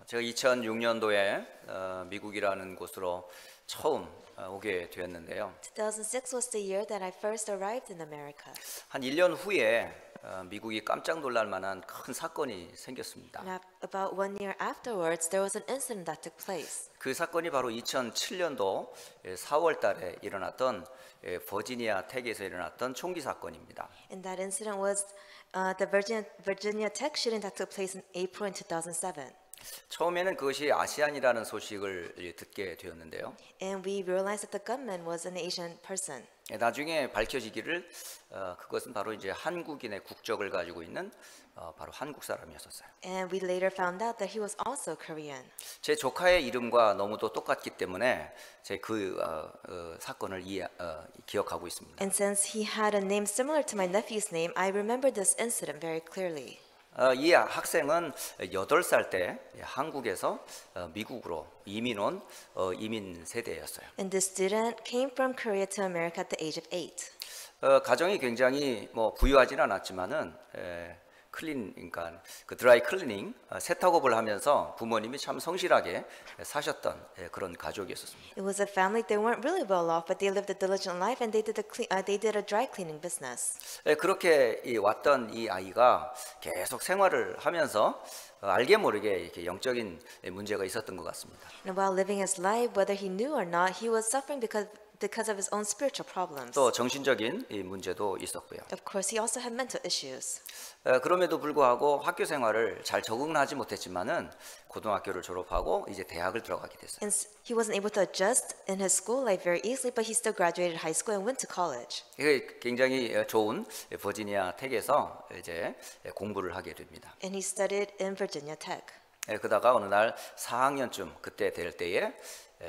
제가 2006년도에 미국이라는 곳으로 처음 오게 되었는데요. 2006 was the year that I first arrived in America. 한 1년 후에 미국이 깜짝 놀랄 만한 큰 사건이 생겼습니다. And about 1 year afterwards, there was an incident that took place. 그 사건이 바로 2007년도 4월 달에 일어났던 버지니아 텍에서 일어났던 총기 사건입니다. And that incident was the Virginia Tech shooting that took place in April in 2007. 처음에는 그것이 아시안이라는 소식을 듣게 되었는데요. And we realized that the gunman was an Asian person. 나중에 밝혀지기를 그것은 바로 이제 한국인의 국적을 가지고 있는 바로 한국 사람이었어요. And we later found out that he was also Korean. 제 조카의 이름과 너무도 똑같기 때문에 제 그 사건을 기억하고 있습니다. And since he had a name similar to my nephew's name, I remember this incident very clearly. 이 학생은 8살 때 한국에서 미국으로 이민 온 이민 세대였어요. And the student came from Korea to America at the age of 8. 가정이 굉장히 부유하지는 않았지만은 그러니까 그 드라이 클리닝 세탁업을 하면서 부모님이 참 성실하게 사셨던 그런 가족이었습니다. It was a family. They weren't really well off, but they lived a diligent life, and they did a dry cleaning business. 그렇게 왔던 이 아이가 계속 생활을 하면서 알게 모르게 이렇게 영적인 문제가 있었던 것 같습니다. And while living his life, whether he knew or not, he was suffering because of his own spiritual problems. 또 정신적인 문제도 있었고요. Of course, he also had mental issues. 그럼에도 불구하고 학교 생활을 잘 적응하지 못했지만은 고등학교를 졸업하고 이제 대학을 들어가게 됐어요. And he wasn't able to adjust in his school life very easily, but he still graduated high school and went to college. 굉장히 좋은 버지니아 텍에서 이제 공부를 하게 됩니다. And he studied in Virginia Tech. 그러다가 어느 날 4학년쯤 그때 될 때에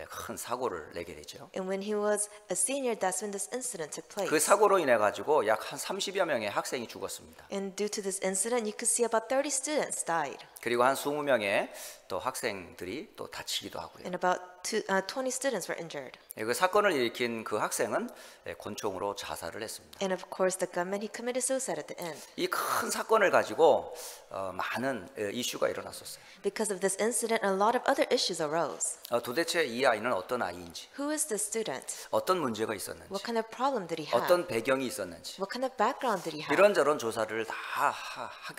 큰 사고를 내게 되죠. And when he was a senior, that's when this incident took place. 그 사고로 인해 가지고 약 한 30여 명의 학생이 죽었습니다. And due to this incident, you could see about 30 students died. 그리고 한 20명의 또 학생들이 또 다치기도 하고요. And about 20 students were injured. 그 사건을 일으킨 그 학생은 권총으로 자살을 했습니다. And of course, the gunman, he committed suicide at the end. 이 큰 사건을 가지고 많은 이슈가 일어났었어요. Because of this incident, a lot of other issues arose. 도대체 이 아이는 어떤 아이인지, Who is this student? 어떤 문제가 있었는지, What kind of problem did he have? 어떤 배경이 있었는지 What kind of background did he have? 이런저런 조사를 다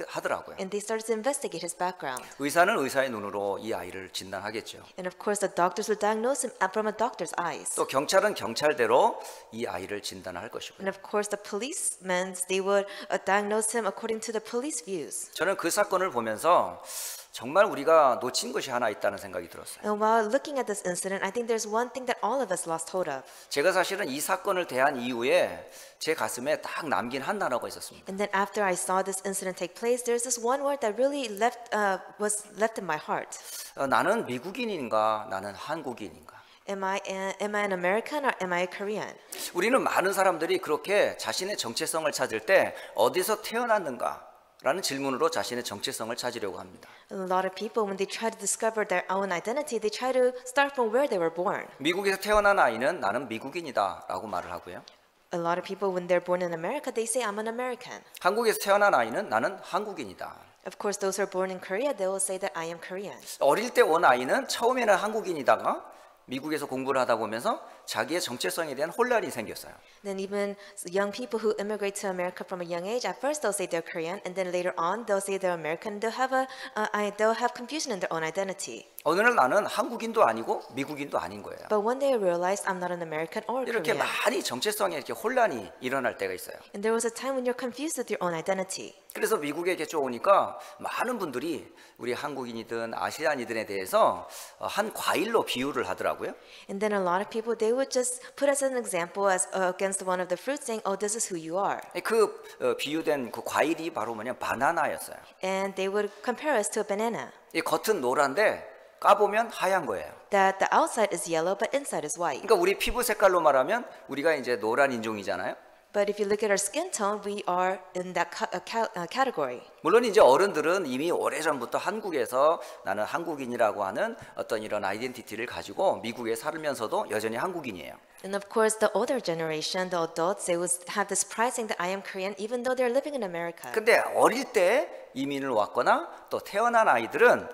하더라고요. And they started to investigate his background. 의사는 의사의 눈으로 이 아이를 진단하겠죠. And of course, the doctors would diagnose him from a doctor's eyes. 또 경찰은 경찰대로 이 아이를 진단할 것이고요. And of course, the policemen, they would diagnose him according to the police views. 저는 그 사건을 보면서 정말 우리가 놓친 것이 하나 있다는 생각이 들었어요. And while looking at this incident, I think there's one thing that all of us lost hold of. 제가 사실은 이 사건을 대한 이후에 제 가슴에 딱 남긴 한 단어가 있었습니다. And then after I saw this incident take place, there's this one word that really was left in my heart. 나는 미국인인가 나는 한국인인가. Am I an American or am I a Korean? 우리는 많은 사람들이 그렇게 자신의 정체성을 찾을 때 어디서 태어났는가 라는 질문으로 자신의 정체성을 찾으려고 합니다. A lot of people, when they try to discover their own identity, they try to start from where they were born. 미국에서 태어난 아이는 나는 미국인이다 라고 말을 하고요. A lot of people, when they're born in America, they say, I'm an American. 한국에서 태어난 아이는 나는 한국인이다. Of course, those who are born in Korea, they will say that I am Korean. 어릴 때 온 아이는 처음에는 한국인이다가 미국에서 공부를 하다 보면서 자기의 정체성에 대한 혼란이 생겼어요. Then even young people who immigrate to America from a young age, at first they'll say they're Korean, and then later on they'll say they're American. They'll have confusion in their own identity. 어느 날 나는 한국인도 아니고 미국인도 아닌 거예요. But one day I realized I'm not an American or 이렇게 Korean. 많이 정체성에 이렇게 혼란이 일어날 때가 있어요. And there was a time when you're confused with your own identity. 그래서 미국에 이렇게 오니까 많은 분들이 우리 한국인이든 아시안이든에 대해서 한 과일로 비유를 하더라고요. And then a lot of people, they would just put as an example as against one of the fruits, saying, "Oh, this is who you are." 그 비유된 그 과일이 바로 뭐냐 바나나였어요. And they would compare us to a banana. 이 겉은 노란데 까보면 하얀 거예요. That the outside is yellow, but inside is white. 그러니까 우리 피부 색깔로 말하면 우리가 이제 노란 인종이잖아요. But if you look at our skin tone, we are in that category. 물론 이제 어른들은 이미 오래전부터 한국에서 나는 한국인이라고 하는 어떤 이런 아이덴티티를 가지고 미국에 살면서도 여전히 한국인이에요. And of course, the older generation, the adults, they would have this pride saying that I am Korean, even though they're living in America. 근데 어릴 때 이민을 왔거나 또 태어난 아이들은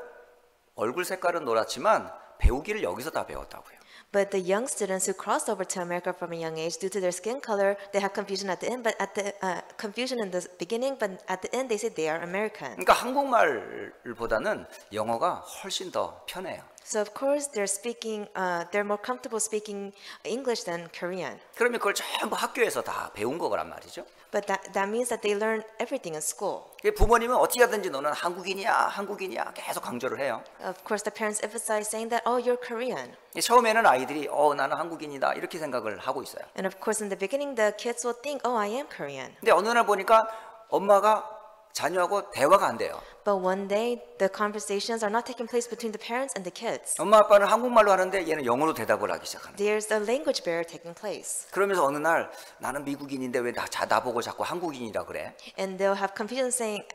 얼굴 색깔은 노랗지만 배우기를 여기서 다 배웠다고요. But the young students who crossed over to America from a young age, due to their skin color, they have confusion at the end. But at the confusion in the beginning, but at the end, they say they are American. 그러니까 한국말보다는 영어가 훨씬 더 편해요. So of course, they're more comfortable speaking English than Korean. 그러면 그걸 전부 학교에서 다 배운 거란 말이죠. But that means that they learn everything in school. 부모님은 어떻게 하든지 너는 한국인이야, 한국인이야 계속 강조를 해요. Of course, the parents emphasize saying that, oh, you're Korean. 처음에는 아이들이 나는 한국인이다 이렇게 생각을 하고 있어요. And of course, in the beginning, the kids will think, oh, I am Korean. 근데 어느 날 보니까 엄마가 자녀하고 대화가 안 돼요. But one day, the conversations are not taking place between the parents and the kids. 엄마 아빠는 한국말로 하는데 얘는 영어로 대답을 하기 시작하는 거예요. There's a language barrier taking place. 그러면서 어느 날 나는 미국인인데 왜 나보고 자꾸 한국인이라 그래? And they'll have confusion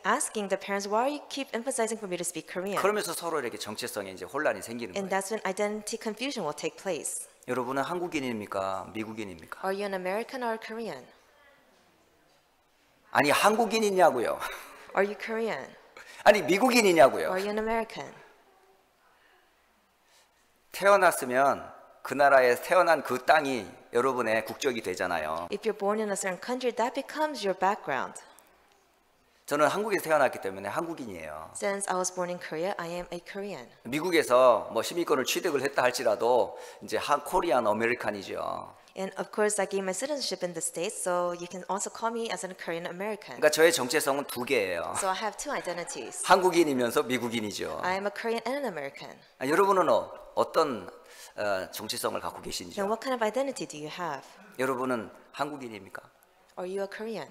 asking the parents, why you keep emphasizing for me to speak Korean? 그러면서 서로 이렇게 정체성에 이제 혼란이 생기는 And 거예요. that's when identity confusion will take place. 여러분은 한국인입니까? 미국인입니까? Are you an American or a Korean? 아니 한국인이냐고요. Are you Korean? 아니 미국인이냐고요. Are you an American? 태어났으면 그 나라에 태어난 그 땅이 여러분의 국적이 되잖아요. If you're born in a certain country, that becomes your background. 저는 한국에서 태어났기 때문에 한국인이에요. Since I was born in Korea, I am a Korean. 미국에서 뭐 시민권을 취득을 했다 할지라도 이제 코리안 아메리칸이죠. And of course, I gave my citizenship in the States, so you can also call me as a Korean American. 그러니까 저의 정체성은 두 개예요. So I have two identities. 한국인이면서 미국인이죠. I am a Korean and an American. 여러분은 어떤 정체성을 갖고 Then 계신지요? what kind of identity do you have? 여러분은 한국인입니까? Are you a Korean?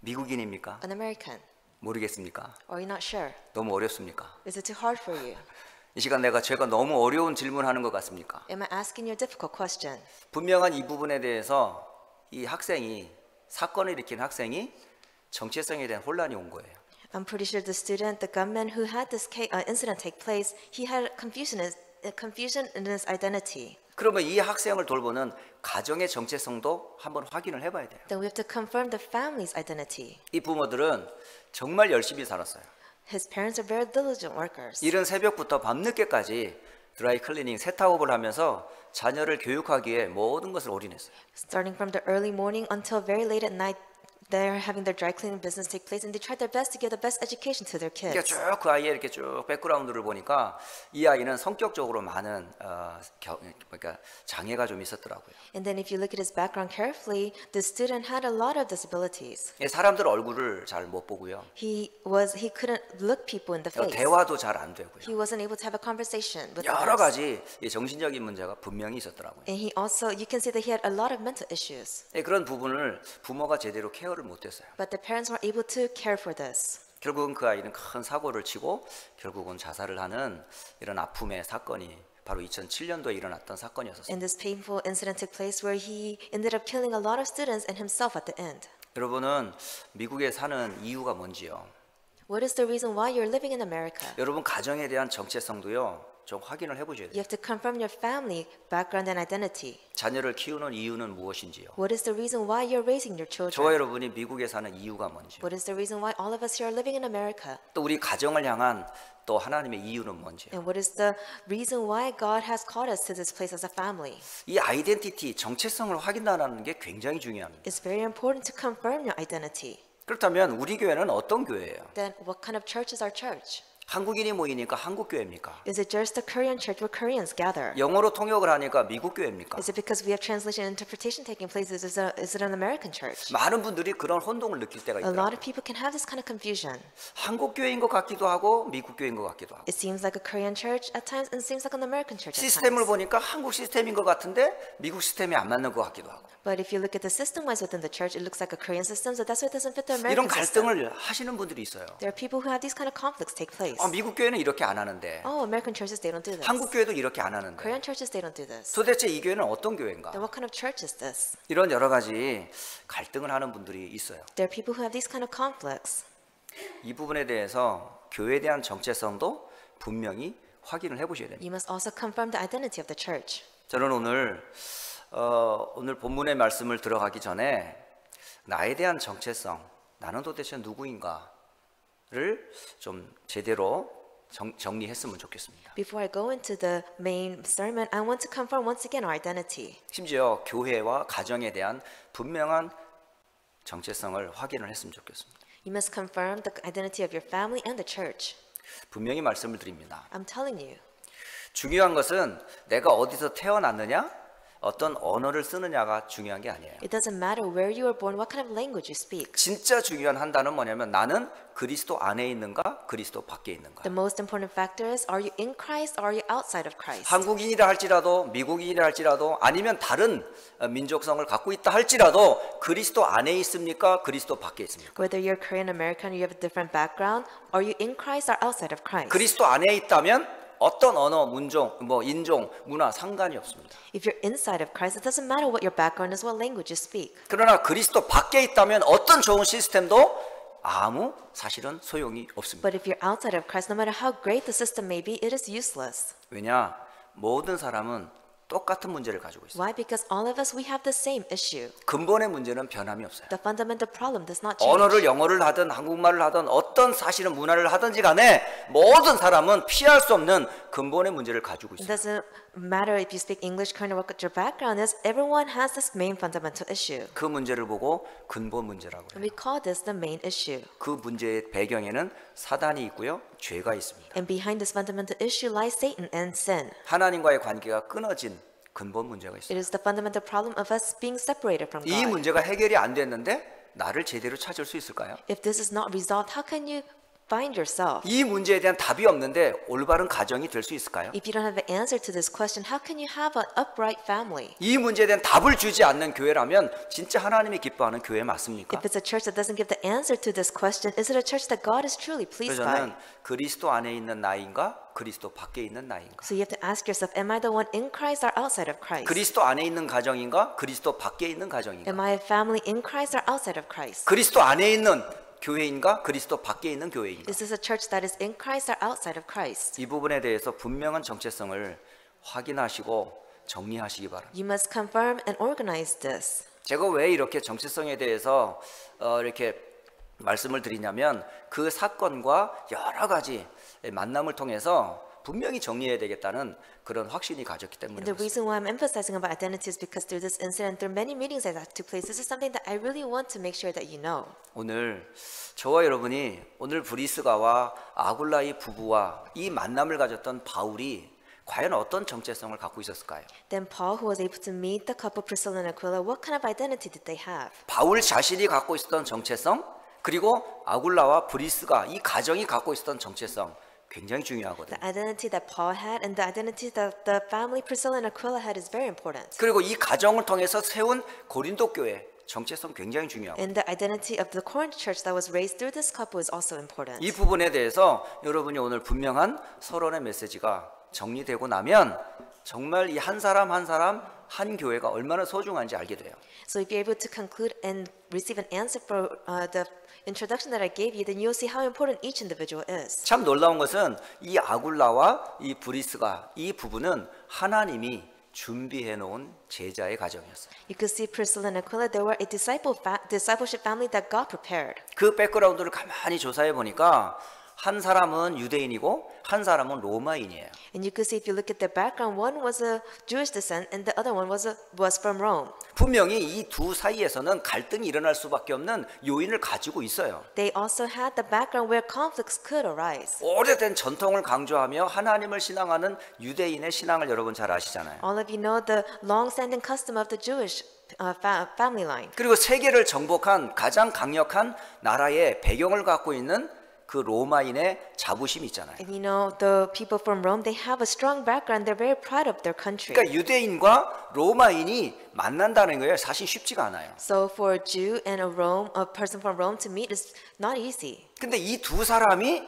미국인입니까? An American? 모르겠습니까? Or are you not sure? 너무 어렵습니까? Is it too hard for you? 이 시간 제가 너무 어려운 질문하는 것 같습니까? Am I asking you a difficult question? 분명한 이 부분에 대해서 이 학생이 사건을 일으킨 학생이 정체성에 대한 혼란이 온 거예요. I'm pretty sure the student, the gunman who had this incident take place, he had confusion in his identity. 그러면 이 학생을 돌보는 가정의 정체성도 한번 확인을 해봐야 돼요. Then we have to confirm the family's identity. 이 부모들은 정말 열심히 살았어요. His parents are very diligent workers. 이른 새벽부터 밤늦게까지 드라이 클리닝 세탁업을 하면서 자녀를 교육하기에 모든 것을 올인했어요. Starting from the early morning until very late at night, they're having their dry cleaning business take place, and they tried their best to give the best education to their 그러니까 kids. 쭉 그 아이의 이렇게 쭉 백그라운드를 보니까 이 아이는 성격적으로 많은 그러니까 장애가 좀 있었더라고요. And then if you look at his background carefully, the student had a lot of disabilities. 사람들 얼굴을 잘 못 보고요. He couldn't look people in the face. 대화도 잘 안 되고요. He wasn't able to have a conversation with 여러 others. 가지 정신적인 문제가 분명히 있었더라고요. And he also, you can see that he had a lot of mental issues. 그런 부분을 부모가 제대로 케어를 못했어요. But the parents weren't able to care for this. 결국은 그 아이는 큰 사고를 치고 결국은 자살을 하는 이런 아픔의 사건이 바로 2007년도에 일어났던 사건이었어요. And this painful incident took place where he ended up killing a lot of students and himself at the end. 여러분은 미국에 사는 이유가 뭔지요? What is the reason why you're living in America? 여러분 가정에 대한 정체성도요. 좀 확인을 해보셔야 You 돼요. have to confirm your family background and identity. 자녀를 키우는 이유는 무엇인지요? What is the reason why you're raising your 저와 children? 여러분이 미국에 사는 이유가 뭔지요? What is the reason why all of us here are living in America? 또 우리 가정을 향한 또 하나님의 이유는 뭔지요? And what is the reason why God has called us to this place as a family? 이 아이덴티티, 정체성을 확인하는 게 굉장히 중요합니다. It's very important to confirm your identity. 그렇다면 우리 교회는 어떤 교회예요? Then what kind of church is our church? 한국인이 모이니까 한국 교회입니까? Is it just a Korean church where Koreans gather? 영어로 통역을 하니까 미국 교회입니까? Is it because we have translation and interpretation taking place? Is it an American church? 많은 분들이 그런 혼동을 느낄 때가 A lot 있더라고요. of people can have this kind of confusion. 한국 교회인 것 같기도 하고 미국 교회인 것 같기도 하고 It seems like a Korean church at times and seems like an American church at 시스템을 times. 보니까 한국 시스템인 것 같은데 미국 시스템이 안 맞는 것 같기도 하고 But if you look at the system-wise within the church, it looks like a Korean system, so that's why it doesn't fit the 이런 American system. 갈등을 하시는 분들이 있어요. There are people who have these kind of conflicts take place. 미국 교회는 이렇게 안 하는데 Oh, American churches, they don't do this. 한국 교회도 이렇게 안 하는데 Korean churches, they don't do this. 도대체 이 교회는 어떤 교회인가? Then what kind of church is this? 이런 여러 가지 갈등을 하는 분들이 있어요. There are people who have these kind of conflicts. 이 부분에 대해서 교회에 대한 정체성도 분명히 확인을 해보셔야 됩니다. You must also confirm the identity of the church. 저는 오늘 본문의 말씀을 들어가기 전에 나에 대한 정체성, 나는 도대체 누구인가를 좀 제대로 정리했으면 좋겠습니다. Before I go into the main sermon, I want to confirm once again our identity. 심지어 교회와 가정에 대한 분명한 정체성을 확인을 했으면 좋겠습니다. You must confirm the identity of your family and the church. 분명히 말씀을 드립니다. I'm telling you. 중요한 것은 내가 어디서 태어났느냐, 어떤 언어를 쓰느냐가 중요한 게 아니에요. It doesn't matter where you were born, what kind of language you speak. 진짜 중요한 한 단어는 뭐냐면 나는 그리스도 안에 있는가, 그리스도 밖에 있는가. The most important factor is, are you in Christ or are you outside of Christ? 한국인이라 할지라도 미국인이라 할지라도 아니면 다른 민족성을 갖고 있다 할지라도 그리스도 안에 있습니까? 그리스도 밖에 있습니까? Whether you're Korean American or you have a different background, are you in Christ or outside of Christ? 그리스도 안에 있다면 어떤 언어, 문종, 인종, 문화 상관이 없습니다. If you're inside of Christ, it doesn't matter what your background is, what language you speak. 그러나 그리스도 밖에 있다면 어떤 좋은 시스템도 아무 사실은 소용이 없습니다. But if you're outside of Christ, no matter how great the system may be, it is useless. 왜냐? 모든 사람은 똑같은 문제를 가지고 있어요. Why? Because all of us, we have the same issue. 근본의 문제는 변함이 없어요. The fundamental problem does not change. 언어를 영어를 하든 한국말을 하든 어떤 사실은 문화를 하든지 간에 모든 사람은 피할 수 없는 근본의 문제를 가지고 It 있어요. doesn't matter if you speak English, Korean, or what your background is. Everyone has this main fundamental issue. 그 문제를 보고 근본 문제라고 And 해요. we call this the main issue. 그 문제의 배경에는 사단이 있고요. 죄가 있습니다. And behind this fundamental issue lies Satan and sin. 하나님과의 관계가 끊어진 근본 문제가 It 있어요. is the fundamental problem of us being separated from 이 God. 문제가 해결이 안 됐는데 나를 제대로 찾을 수 있을까요? If this is not resolved, how can you find yourself? 이 문제에 대한 답이 없는데 올바른 가정이 될 수 있을까요? If you don't have an answer to this question, how can you have an upright family? 이 문제에 대한 답을 주지 않는 교회라면 진짜 하나님이 기뻐하는 교회 맞습니까? If it's a church that doesn't give the answer to this question, is it a church that God is truly pleased 그래서 by? 저는 그리스도 안에 있는 나인가 그리스도 밖에 있는 나인가 So you have to ask yourself, am I the one in Christ or outside of Christ? 그리스도 안에 있는 가정인가 그리스도 밖에 있는 가정인가 Am I a family in Christ or outside of Christ? 그리스도 안에 있는 교회인가 그리스도 밖에 있는 교회인가 Is this a church that is in Christ or outside of Christ? 이 부분에 대해서 분명한 정체성을 확인하시고 정리하시기 바랍니다. You must confirm and organize this. 제가 왜 이렇게 정체성에 대해서 이렇게 말씀을 드리냐면 그 사건과 여러 가지 만남을 통해서 분명히 정리해야 되겠다는 그런 확신이 가졌기 때문에 And the 그렇습니다. reason why I'm emphasizing about identity is because through this incident, through many meetings that took place, this is something that I really want to make sure that you know. 오늘 저와 여러분이 오늘 브리스가와 아굴라의 부부와 이 만남을 가졌던 바울이 과연 어떤 정체성을 갖고 있었을까요? Then Paul, who was able to meet the couple Priscilla and Aquila, what kind of identity did they have? 바울 자신이 갖고 있었던 정체성 그리고 아굴라와 브리스가 이 가정이 갖고 있었던 정체성 굉장히 중요하거든요. The identity that Paul had and the identity that the family Priscilla and Aquila had is very important. 그리고 이 가정을 통해서 세운 고린도 교회 정체성 굉장히 중요하고 And the identity of the Corinth church that was raised through this couple is also important. 이 부분에 대해서 여러분이 오늘 분명한 서론의 메시지가 정리되고 나면 정말 이 한 사람 한 사람 한 교회가 얼마나 소중한지 알게 돼요. So if you're able to conclude and receive an answer for the introduction that I gave you, then you'll see how important each individual is. 참 놀라운 것은 이 아굴라와 이 브리스가 이 부부는 하나님이 준비해 놓은 제자의 가정이었어요. You could see Priscilla and Aquila, they were a discipleship family that God prepared. 그 백그라운드를 가만히 조사해 보니까 한 사람은 유대인이고 한 사람은 로마인이에요. And you could see if you look at their background, one was a Jewish descent and the other one was from Rome. 분명히 이 두 사이에서는 갈등이 일어날 수밖에 없는 요인을 가지고 있어요. They also had the background where conflicts could arise. 오래된 전통을 강조하며 하나님을 신앙하는 유대인의 신앙을 여러분 잘 아시잖아요. All of you know the long-standing custom of the Jewish family line. 그리고 세계를 정복한 가장 강력한 나라의 배경을 갖고 있는 그 로마인의 자부심이 있잖아요. And you know, the people from Rome, they have a strong background. They're very proud of their country. 그러니까 유대인과 로마인이 만난다는 거예요. 사실 쉽지가 않아요. So for a Jew and a person from Rome to meet is not easy. 근데 이 두 사람이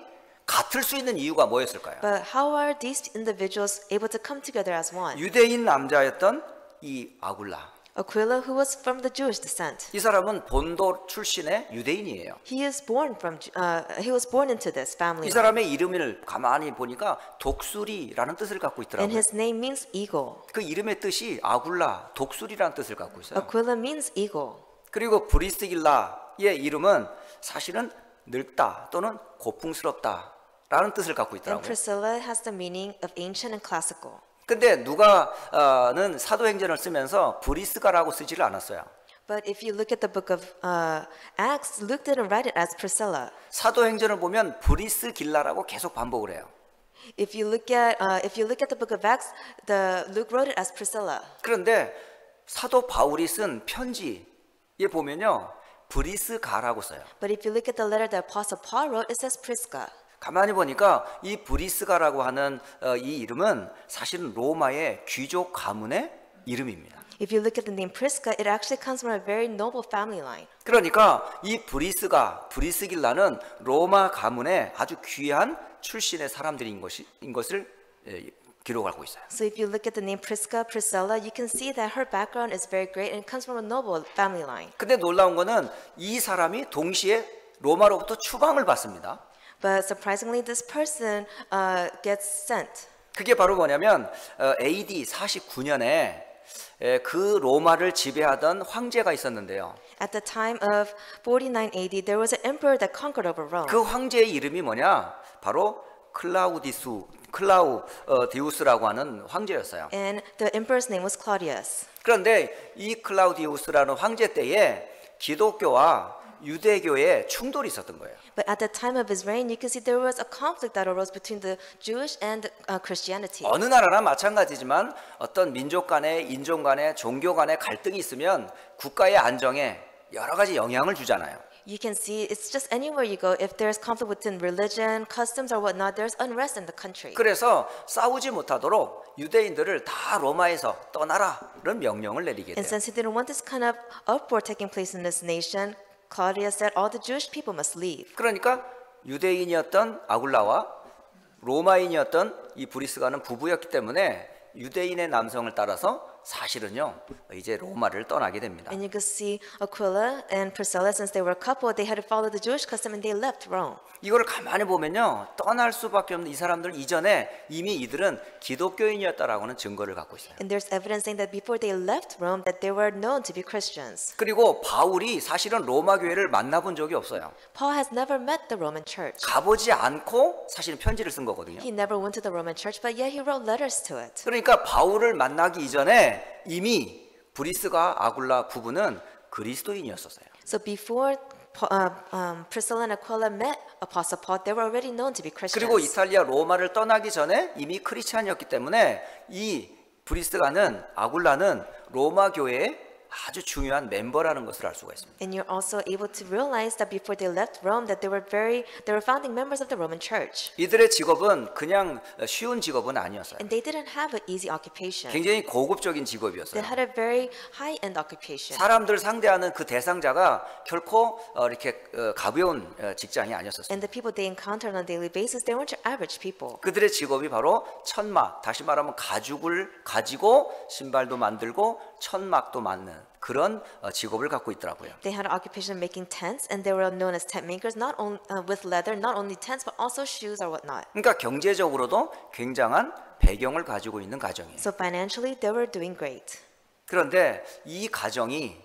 같을 수 있는 이유가 뭐였을까요? But how are these individuals able to come together as one? 유대인 남자였던 이 아굴라. Aquila, who was from the Jewish descent, 이 사람은 본도 출신의 유대인이에요. he was born into this family 이 line. 사람의 이름을 가만히 보니까 독수리라는 뜻을 갖고 And 있더라고요. his name means eagle. 그 이름의 뜻이 아굴라, 독수리라는 뜻을 갖고 있어요. Aquila means eagle. 그리고 브리스길라의 이름은 사실은 늙다 또는 고풍스럽다 라는 뜻을 갖고 And 있더라고요. Priscilla has the meaning of ancient and classical. 근데 누가는 사도행전을 쓰면서 브리스가라고 쓰지를 않았어요. But if you look at the book of Acts, Luke didn't write it as Priscilla. 사도행전을 보면 브리스길라라고 계속 반복을 해요. If you look at the book of Acts, Luke wrote it as Priscilla. 그런데 사도 바울이 쓴 편지에 보면요, 브리스가라고 써요. But if you look at the letter that Apostle Paul wrote, it says Prisca. 가만히 보니까 이 브리스가라고 하는 이 이름은 사실은 로마의 귀족 가문의 이름입니다. If you look at the name Prisca, it actually comes from a very noble family line. 그러니까 이 브리스길라는 로마 가문의 아주 귀한 출신의 사람들인 것을 기록하고 있어요. So if you look at the name Prisca, Priscilla, you can see that her background is very great and it comes from a noble family line. 근데 놀라운 거는 이 사람이 동시에 로마로부터 추방을 받습니다. But surprisingly, this person gets sent. 그게 바로 뭐냐면 AD 49년에 그 로마를 지배하던 황제가 있었는데요. At the time of 49 AD, there was an emperor that conquered over Rome. 그 황제의 이름이 뭐냐? 바로 클라우디우스라고 하는 황제였어요. And the emperor's name was Claudius. 그런데 이 클라우디우스라는 황제 때에 기독교와 유대교의 충돌이 있었던 거예요. But at the time of his reign, you can see there was a conflict that arose between the Jewish and Christianity. 어느 나라나 마찬가지지만 어떤 민족 간의 인종 간의 종교 간의 갈등이 있으면 국가의 안정에 여러 가지 영향을 주잖아요. You can see it's just anywhere you go. If there's conflict within religion, customs, or whatnot, there's unrest in the country. 그래서 싸우지 못하도록 유대인들을 다 로마에서 떠나라는 명령을 내리게 And 돼요. since he didn't want this kind of uproar taking place in this nation, Claudius said all the Jewish people must leave. 그러니까 유대인이었던 아굴라와 로마인이었던 이 브리스가는 부부였기 때문에 유대인의 남성을 따라서 사실은요 이제 로마를 떠나게 됩니다. And you could see Aquila and Priscilla, since they were a couple, they had to follow the Jewish custom and they left Rome. 이거를 가만히 보면요 떠날 수밖에 없는 이 사람들 이전에 이미 이들은 기독교인이었다라고는 증거를 갖고 있어요. And there's evidence saying that before they left Rome, that they were known to be Christians. 그리고 바울이 사실은 로마 교회를 만나본 적이 없어요. Paul has never met the Roman church. 가보지 않고 사실은 편지를 쓴 거거든요. He never went to the Roman church, but yet he wrote letters to it. 그러니까 바울을 만나기 이전에 이미 브리스가 아굴라 부부는 그리스도인이었었어요. So before Priscilla and Aquila met Apostle Paul, they were already known to be 그리고 Christians. 이탈리아 로마를 떠나기 전에 이미 크리스찬이었기 때문에 이 브리스가는 아굴라는 로마 교회의 아주 중요한 멤버라는 것을 알 수가 있습니다. And you're also able to realize that before they left Rome, that they were founding members of the Roman Church. 이들의 직업은 그냥 쉬운 직업은 아니었어요. And they didn't have an easy occupation. 굉장히 고급적인 They 직업이었어요. had a very high-end occupation. 사람들 상대하는 그 대상자가 결코 이렇게 가벼운 직장이 아니었었어요. And the people they encountered on a daily basis, they weren't your average people. 그들의 직업이 바로 천막, 다시 말하면 가죽을 가지고 신발도 만들고 천막도 만드는 그런 직업을 갖고 있더라고요. They had an occupation of making tents, and they were known as tent makers, not only with leather, not only tents, but also shoes or whatnot. 그러니까 경제적으로도 굉장한 배경을 가지고 있는 가정이에요. So financially, they were doing great. 그런데 이 가정이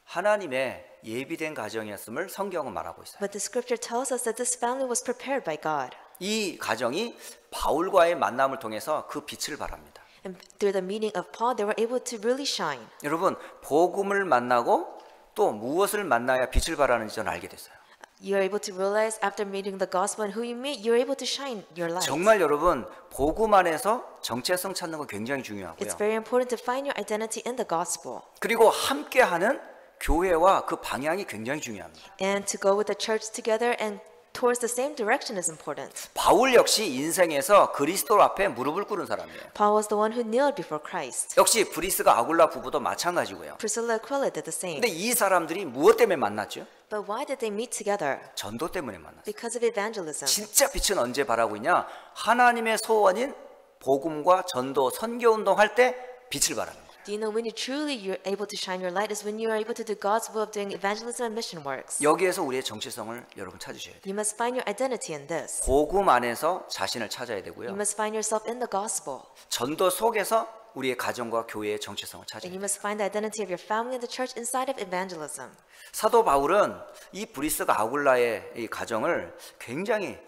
하나님의 예비된 가정이었음을 성경은 말하고 있어요. But the scripture tells us that this family was prepared by God. 이 가정이 바울과의 만남을 통해서 그 빛을 발합니다. And through the meeting of Paul, they were able to really shine. 여러분, 복음을 만나고 또 무엇을 만나야 빛을 발하는지 저는 알게 됐어요. You're able to realize after meeting the gospel and who you meet, you're able to shine your light. 정말 여러분, 복음 안에서 정체성 찾는 거 굉장히 중요하고요. It's very important to find your identity in the gospel 그리고 함께하는 교회와 그 방향이 굉장히 중요합니다. and to go with the church together and towards the same direction is important. 바울 역시 인생에서 그리스도 앞에 무릎을 꿇은 사람이에요. Paul was the one who kneeled before Christ. 역시 브리스가 아굴라 부부도 마찬가지고요. Priscilla and Aquila did the same. 근데 이 사람들이 무엇 때문에 만났죠? But why did they meet together? 전도 때문에 만났어요. Because of evangelism. 진짜 빛은 언제 발하고 있냐? 하나님의 소원인 복음과 전도, 선교운동 할 때 빛을 발하는 거예요. Do you know when you're able to shine your light is when you are able to do God's will of doing evangelism and mission works. 여기에서 우리의 정체성을 여러분 찾으셔야 돼요. You must find your identity in this. 복음 안에서 자신을 찾아야 You 되고요. must find yourself in the gospel. 전도 속에서 우리의 가정과 교회의 정체성을 찾아야 And 돼요. you must find the identity of your family and the church inside of evangelism. 사도 바울은 이 브리스가 아굴라의 이 가정을 굉장히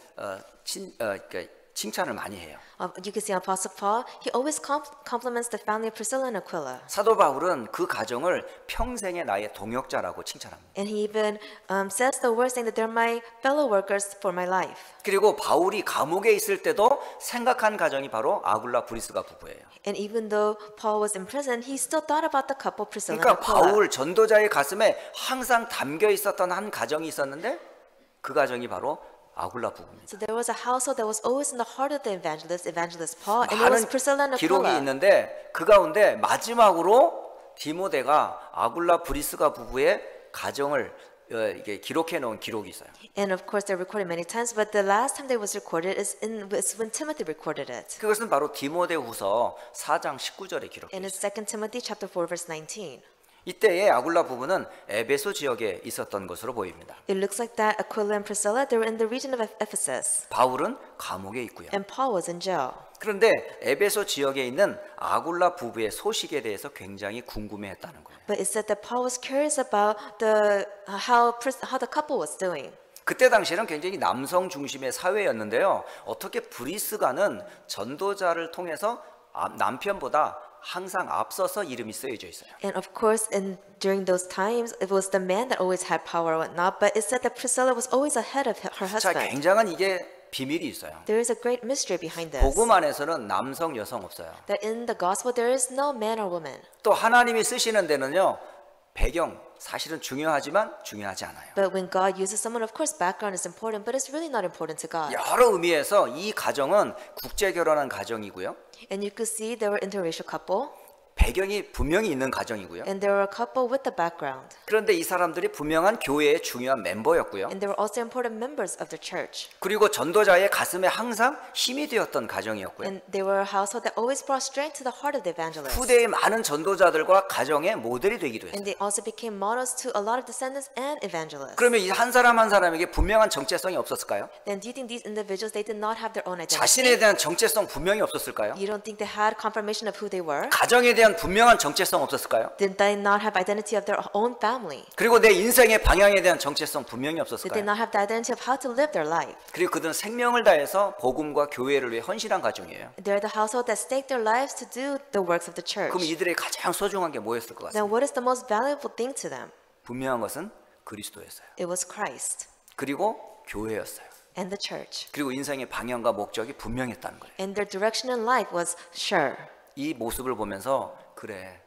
그러니까 칭찬을 많이 해요. You can see Apostle Paul, he always compliments the family of Priscilla and Aquila. 사도 바울은 그 가정을 평생의 나의 동역자라고 칭찬합니다. And he even says the word saying that they're my fellow workers for my life. 그리고 바울이 감옥에 있을 때도 생각한 가정이 바로 아굴라 브리스가 부부예요. And even though Paul was in prison, he still thought about the couple Priscilla and 그러니까 Aquila. 바울 전도자의 가슴에 항상 담겨 있었던 한 가정이 있었는데 그 가정이 바로 아굴라 부부입니다. So there was a household that was always in the heart of the evangelist Paul, and it was 많은 Priscilla and 기록이 Aquila. 있는데 그 가운데 마지막으로 디모데가 아굴라 브리스가 부부의 가정을 이게 기록해 놓은 기록이 있어요. And of course, they're recorded many times, but the last time they was recorded is when Timothy recorded it. 그것은 바로 디모데후서 4장 19절에 기록돼 And 있어요. it's 2 Timothy chapter 4 verse 19. 이때의 아굴라 부부는 에베소 지역에 있었던 것으로 보입니다. It looks like that Aquila and Priscilla, they were in the region of Ephesus, 바울은 감옥에 있고요. and Paul was in jail. 그런데 에베소 지역에 있는 아굴라 부부의 소식에 대해서 굉장히 궁금해했다는 거예요. But it said that Paul was curious about how the couple was doing. 그때 당시에는 굉장히 남성 중심의 사회였는데요. 어떻게 브리스가는 전도자를 통해서 남편보다 항상 앞서서 이름이 쓰여져 있어요. And of course, during those times, it was the man that always had power and whatnot. But it said that Priscilla was always ahead of her 자, husband. 굉장한 이게 비밀이 있어요. There is a great mystery behind this. 복음 안에서는 남성, 여성 없어요. That in the gospel there is no man or woman. 또 하나님이 쓰시는 데는요. 배경 사실은 중요하지만 중요하지 않아요. But when God uses someone, of course, background is important, but it's really not important to God. 여러 의미에서 이 가정은 국제 결혼한 가정이고요. And you could see there were interracial couple, 배경이 분명히 있는 가정이고요. and there were a couple with the background. 그런데 이 사람들이 분명한 교회의 중요한 멤버였고요. And they were also important members of the church. 그리고 전도자의 가슴에 항상 힘이 되었던 가정이었고요. And they were a household that always brought strength to the heart of the evangelist. 후대의 많은 전도자들과 가정의 모델이 되기도 했어요. And they also became models to a lot of descendants and evangelists. 그러면 이 한 사람 한 사람에게 분명한 정체성이 없었을까요? Then do you think these individuals, they did not have their own 자신에 identity? 대한 정체성 분명히 없었을까요? You don't think they had confirmation of who they were? 가정에 대한 분명한 정체성 없었을까요? Did they not have identity of their own family? 그리고 내 인생의 방향에 대한 정체성 분명히 Did they 없었을까요? not have the identity of how to live their life? 그리고 그들은 생명을 다해서 복음과 교회를 위해 헌신한 가정이에요. They're the household that staked their lives to do the works of the church. 그럼 이들의 가장 소중한 게 뭐였을 것 같습니다. Then what is the most valuable thing to them? 분명한 것은 그리스도였어요. It was Christ 그리고 교회였어요. and the church. 그리고 인생의 방향과 목적이 분명했다는 거예요. And their direction in life was sure. 이 모습을 보면서 그래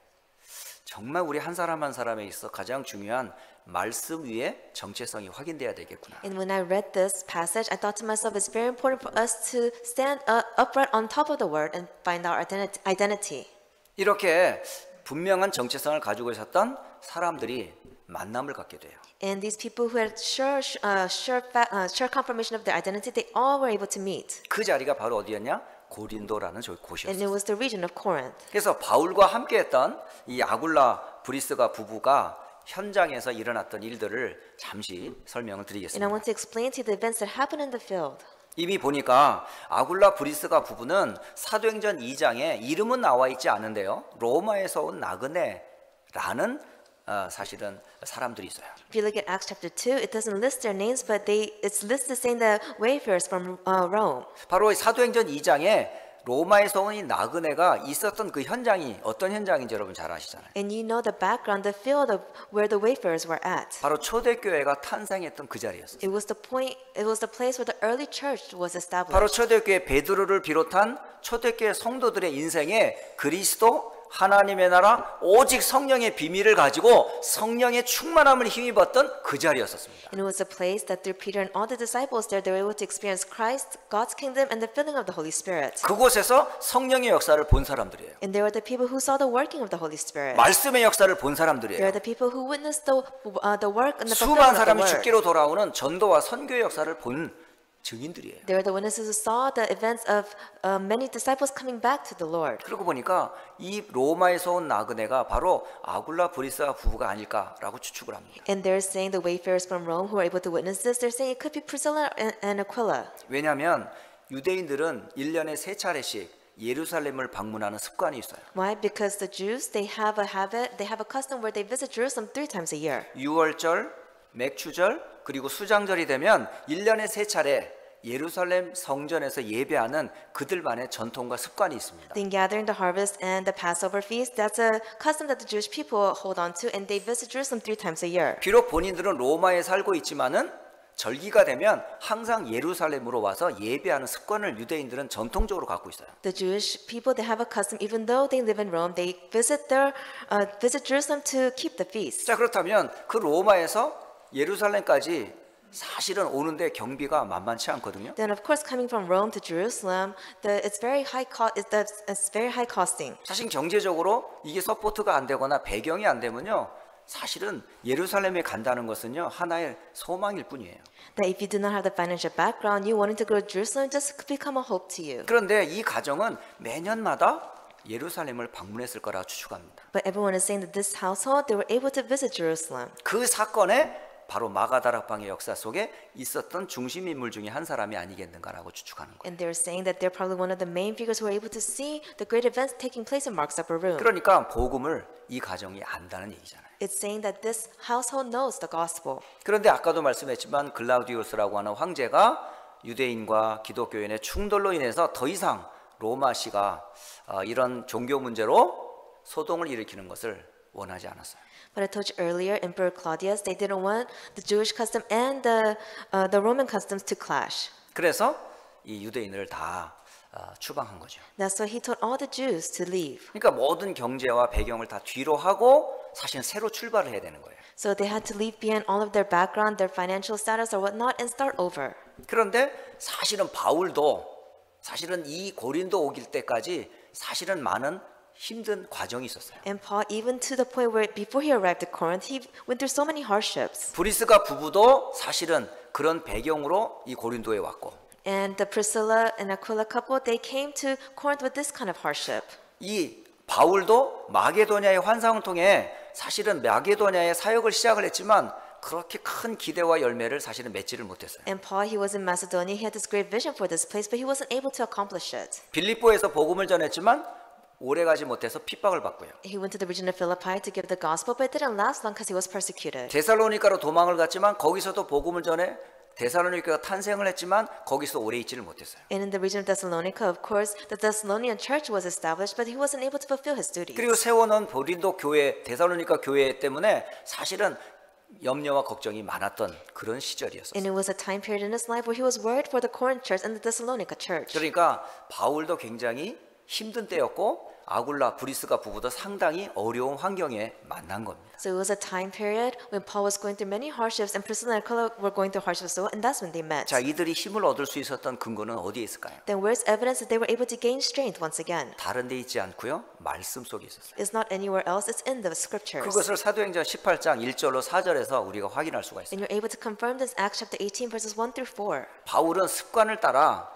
정말 우리 한 사람 한 사람에 있어 가장 중요한 말씀 위에 정체성이 확인돼야 되겠구나. And when I read this passage, I thought to myself, it's very important for us to stand upright on top of the word and find our identity. 이렇게 분명한 정체성을 가지고 있었던 사람들이 만남을 갖게 돼요. And these people who had sure confirmation of their identity, they all were able to meet. 그 자리가 바로 어디였냐? 고린도라는 And 곳이었어요. it was the region of Corinth. 그래서 바울과 함께했던 이 아굴라 브리스가 부부가 현장에서 일어났던 일들을 잠시 설명을 And I 드리겠습니다. want to explain to you the events that happened in the field. 이미 보니까 아굴라 브리스가 부부는 사도행전 2장에 이름은 나와 있지 않은데요. 로마에서 온 나그네라는 사실은 사람들이 있어요. If you look at Acts chapter 2, it doesn't list their names, but it's listed saying the wayfarers from Rome. 바로 사도행전 2장에 로마에서 온 이 나그네가 있었던 그 현장이 어떤 현장인지 여러분 잘 아시잖아요. And you know the background, the field of where the wayfarers were at. 바로 초대교회가 탄생했던 그 자리였어요. It was the place where the early church was established. 바로 초대교회 베드로를 비롯한 초대교회 성도들의 인생에 그리스도 하나님의 나라 오직 성령의 비밀을 가지고 성령의 충만함을 힘입었던 그 자리였었습니다. And it was a place that through Peter and all the disciples there, they were able to experience Christ, God's kingdom, and the filling of the Holy Spirit. 그곳에서 성령의 역사를 본 사람들이에요. And they were the people who saw the working of the Holy Spirit. 말씀의 역사를 본 They 사람들이에요. are the people who witnessed the work and the 수많은 fulfillment of the 사람이 word. 죽기로 돌아오는 전도와 선교의 역사를 본 증인들이에요. They were the witnesses who saw the events of many disciples coming back to the Lord. 그러고 보니까 이 로마에서 온 나그네가 바로 아굴라 브리스가 부부가 아닐까라고 추측을 합니다. And they're saying the wayfarers from Rome who were able to witness this, they're saying it could be Priscilla and Aquila. 왜냐하면 유대인들은 1년에 3차례씩 예루살렘을 방문하는 습관이 있어요. Why? Because the Jews, they have a habit, they have a custom where they visit Jerusalem 3 times a year. 유월절, 맥추절, 그리고 수장절이 되면 1년에 3차례 예루살렘 성전에서 예배하는 그들만의 전통과 습관이 있습니다. The gathering, the harvest, and the Passover feast, that's a custom that the Jewish people hold on to, and they visit Jerusalem 3 times a year. 비록 본인들은 로마에 살고 있지만은 절기가 되면 항상 예루살렘으로 와서 예배하는 습관을 유대인들은 전통적으로 갖고 있어요. The Jewish people, they have a custom, even though they live in Rome, they visit Jerusalem to keep the feast. 자, 그렇다면 그 로마에서 예루살렘까지 사실은 오는데 경비가 만만치 않거든요. Then, of course, coming from Rome to Jerusalem, it's very high cost. It's very high costing. 사실 경제적으로 이게 서포트가 안 되거나 배경이 안 되면요, 사실은 예루살렘에 간다는 것은요 하나의 소망일 뿐이에요. That if you do not have the financial background, you wanting to go to Jerusalem just could become a hope to you. 그런데 이 가정은 매년마다 예루살렘을 방문했을 거라 추측합니다. But everyone is saying that this household, they were able to visit Jerusalem. 그 사건에 바로 마가다락방의 역사 속에 있었던 중심 인물 중에 한 사람이 아니겠는가라고 추측하는 거예요. And they're saying that they're probably one of the main figures who were able to see the great events taking place in Mark's upper room. 그러니까 복음을 이 가정이 안다는 얘기잖아요. It's saying that this household knows the gospel. 그런데 아까도 말씀했지만 글라우디우스라고 하는 황제가 유대인과 기독교인의 충돌로 인해서 더 이상 로마시가 이런 종교 문제로 소동을 일으키는 것을 원하지 않았어요. But I told you earlier, Emperor Claudius, they didn't want the Jewish custom and the Roman customs to clash. 그래서 이 유대인을 다 추방한 거죠. That's why he told all the Jews to leave. 그러니까 모든 경제와 배경을 다 뒤로 하고 사실 새로 출발을 해야 되는 거예요. So they had to leave behind all of their background, their financial status or whatnot, and start over. 그런데 사실은 바울도 사실은 이 고린도 오길 때까지 사실은 많은 힘든 과정이 있었어요. And Paul, even to the point where before he arrived at Corinth, he went through so many hardships. 브리스가 부부도 사실은 그런 배경으로 이 고린도에 왔고, And the Priscilla and Aquila couple, they came to Corinth with this kind of hardship. 이 바울도 마게도냐의 환상을 통해 사실은 마게도냐의 사역을 시작을 했지만 그렇게 큰 기대와 열매를 사실은 맺지를 못했어요. And Paul, he was in Macedonia. He had this great vision for this place, but he wasn't able to accomplish it. 빌립보에서 복음을 전했지만 오래가지 못해서 핍박을 받고요. He went to the region of Philippi to give the gospel, but it didn't last long because he was persecuted. 데살로니가로 도망을 갔지만 거기서도 복음을 전해 데살로니가가 탄생을 했지만 거기서 오래 있지를 못했어요. And in the region of Thessalonica, of course, the Thessalonian church was established, but he wasn't able to fulfill his duties. 그리고 세워놓은 고린도 교회, 데살로니가 교회 때문에 사실은 염려와 걱정이 많았던 그런 시절이었어요. And it was a time period in his life where he was worried for the Corinth church and the Thessalonica church. 그러니까 바울도 굉장히 힘든 때였고 아굴라, 브리스가 부부도 상당히 어려운 환경에 만난 겁니다. So it was a time period when Paul was going through many hardships and Priscilla and Aquila were going through hardships as well, and that's when they met. 자, 이들이 힘을 얻을 수 있었던 근거는 어디에 있을까요? Then where's evidence that they were able to gain strength once again? 다른 데 있지 않고요. 말씀 속에 있었어요. It's not anywhere else, it's in the scriptures. 그것을 사도행전 18장 1절로 4절에서 우리가 확인할 수가 있어요. And you're able to confirm this in Acts chapter 18 verses 1 through 4. 바울은 습관을 따라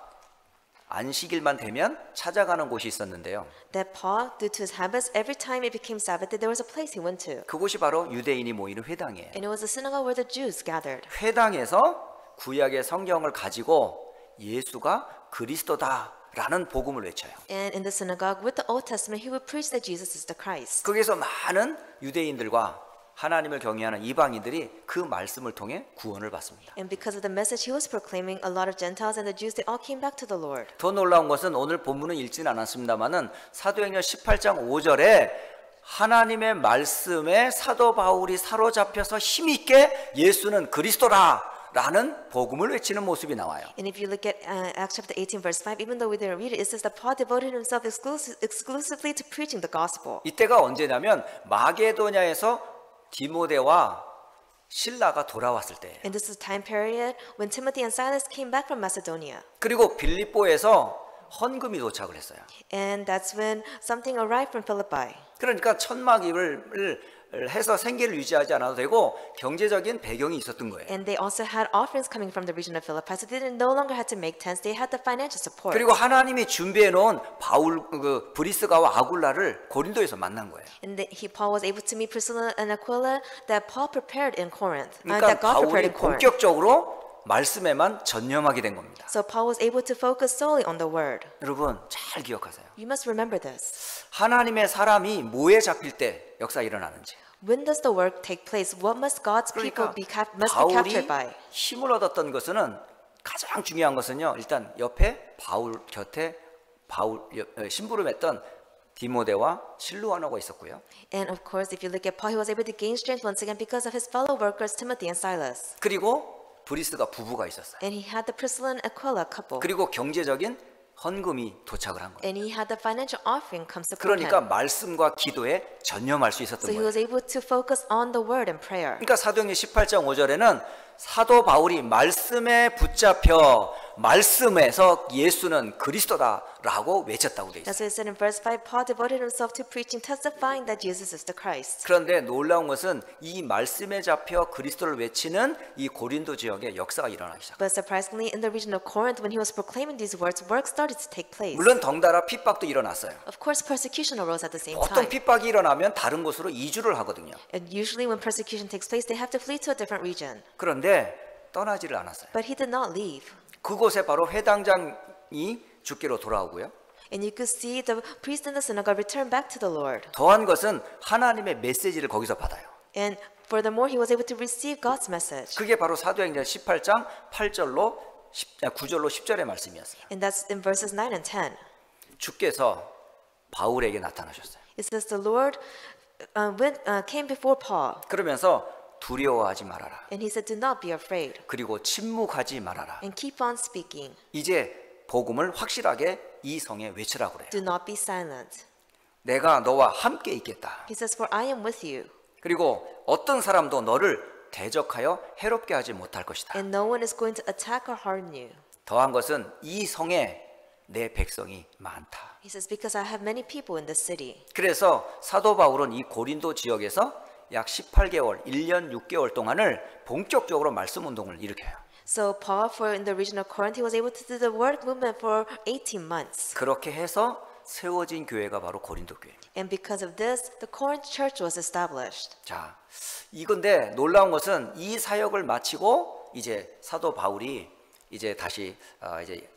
안식일만 되면 찾아가는 곳이 있었는데요. That Paul, due to his habits, every time it became Sabbath, there was a place he went to. 그곳이 바로 유대인이 모이는 회당이에요. And it was a synagogue where the Jews gathered. 회당에서 구약의 성경을 가지고 예수가 그리스도다라는 복음을 외쳐요. And in the synagogue with the Old Testament, he would preach that Jesus is the Christ. 거기서 많은 유대인들과 하나님을 경외하는 이방인들이 그 말씀을 통해 구원을 받습니다. And because of the message he was proclaiming, a lot of Gentiles and the Jews, they all came back to the Lord. 더 놀라운 것은 오늘 본문은 읽지는 않았습니다만은 사도행전 18장 5절에 하나님의 말씀에 사도 바울이 사로잡혀서 힘있게 예수는 그리스도라라는 복음을 외치는 모습이 나와요. And if you look at Acts chapter 18 verse 5, even though we didn't read it, it says that Paul devoted himself exclusively to preaching the gospel. 이때가 언제냐면 마게도냐에서 디모데와 실라가 돌아왔을 때예요. And this is a time period when Timothy and Silas came back from Macedonia. 그리고 빌립보에서 헌금이 도착을 했어요. And that's when something arrived from Philippi. 그러니까 천막을 해서 생계를 유지하지 않아도 되고 경제적인 배경이 있었던 거예요. And they also had offerings coming from the region of Philippi, so they no longer had to make tents; they had the financial support. 그리고 하나님이 준비해 놓은 바울 브리스가와 아굴라를 고린도에서 만난 거예요. And Paul was able to meet Priscilla and Aquila that Paul prepared in Corinth. 그러니까 That God prepared 바울이 in Corinth. 본격적으로 말씀에만 전념하게 된 겁니다. So Paul was able to focus solely on the word. 여러분 잘 기억하세요. You must remember this. 하나님의 사람이 뭐에 잡힐 때 역사 일어나는지. When does the work take place? What must God's people 그러니까 must be captured 바울이 by? 힘을 얻었던 것은 가장 중요한 것은요. 일단 옆에 바울 곁에 심부름했던 디모데와 실루아노가 있었고요. And of course, if you look at Paul, he was able to gain strength once again because of his fellow workers, Timothy and Silas. 그리고 브리스가 부부가 있었어요. And he had the Priscilla and Aquila couple. 그리고 경제적인 헌금이 도착을 한 거예요. And he had the financial offering come support 그러니까 him. 말씀과 기도에 전념할 수 So 있었던 he 거예요. was able to focus on the word and prayer. 그러니까 사도행전 18장 5절에는 사도 바울이 말씀에 붙잡혀 말씀에서 예수는 그리스도다라고 외쳤다고 돼 있어요. That's why it said in verse 5, Paul devoted himself to preaching, testifying that Jesus is the Christ. 그런데 놀라운 것은 이 말씀에 잡혀 그리스도를 외치는 이 고린도 지역에 역사가 일어나기 시작합니다. But surprisingly, in the region of Corinth, when he was proclaiming these words, work started to take place. 물론 덩달아 핍박도 일어났어요. Of course, persecution arose at the same 보통 time. 핍박이 일어나면 다른 곳으로 이주를 하거든요. And usually when persecution takes place, they have to flee to a different region. 그런데 떠나지를 않았어요. But he did not leave. 그곳에 바로 회당장이 주께로 돌아오고요. And you could see the priest in the synagogue return back to the Lord. 더한 것은 하나님의 메시지를 거기서 받아요. And furthermore, he was able to receive God's message. 그게 바로 사도행전 18장 8절로 9절로 10절의 말씀이었어요. And that's in verses 9 and 10. 주께서 바울에게 나타나셨어요. It says the Lord came before Paul. 그러면서 두려워하지 말아라. And he said, do not be afraid. 그리고 침묵하지 말아라. And keep on speaking. 이제 복음을 확실하게 이 성에 외치라고 그래요. Do not be silent. 내가 너와 함께 있겠다. He says, for I am with you. 그리고 어떤 사람도 너를 대적하여 해롭게 하지 못할 것이다. And no one is going to attack or harm you. 더한 것은 이 성에 내 백성이 많다. He says, because I have many people in this city. 그래서 사도 바울은 이 고린도 지역에서 약 18개월, 1년 6개월 동안을 본격적으로 말씀 운동을 일으켜요. So Paul, for in the region of Corinth, he was able to do the word movement for 18 months. 그렇게 해서 세워진 교회가 바로 고린도 교회입니다. And because of this, the Corinth church was established. 자, 이건데 놀라운 것은 이 사역을 마치고 이제 사도 바울이 이제 다시 이제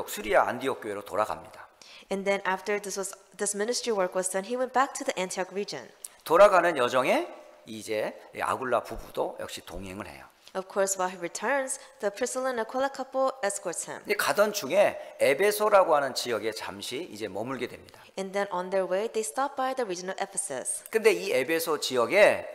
수리아 안디옥 교회로 돌아갑니다. And then after this ministry work was done, he went back to the Antioch region. 돌아가는 여정에 이제 아굴라 부부도 역시 동행을 해요. Of course, while he returns, the Priscilla and Aquila couple escorts him. 근데 가던 중에 에베소라고 하는 지역에 잠시 이제 머물게 됩니다. And then on their way, they stop by the region of Ephesus. 근데 이 에베소 지역에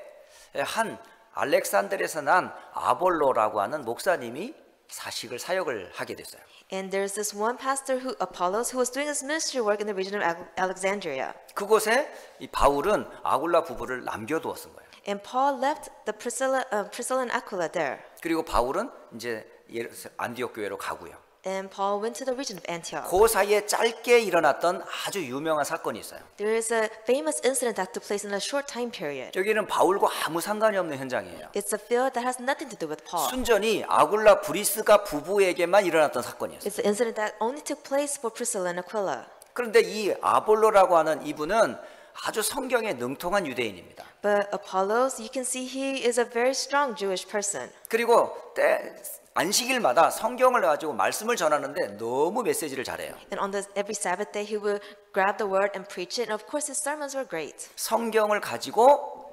한 알렉산드르에서 난 아볼로라고 하는 목사님이 사역을 하게 됐어요. And there's this one pastor, Apollos, who was doing his ministry work in the region of Alexandria. 그곳에 이 바울은 아굴라 부부를 남겨두었은 거예요. And Paul left the Priscilla and Aquila there. 그리고 바울은 이제 안디옥 교회로 가고요. And Paul went to the region of Antioch. 그 사이에 짧게 일어났던 아주 유명한 사건이 있어요. There is a famous incident that took place in a short time period. 여기는 바울과 아무 상관이 없는 현장이에요. It's a field that has nothing to do with Paul. 순전히 아굴라 브리스가 부부에게만 일어났던 사건이었어요. It's an incident that only took place for Priscilla and Aquila. 그런데 이 아볼로라고 하는 이분은 아주 성경에 능통한 유대인입니다. But Apollos, you can see he is a very strong Jewish person. 그리고 안식일마다 성경을 가지고 말씀을 전하는데 너무 메시지를 잘해요. And on every Sabbath day, he would grab the word and preach it. And of course, his sermons were great. 성경을 가지고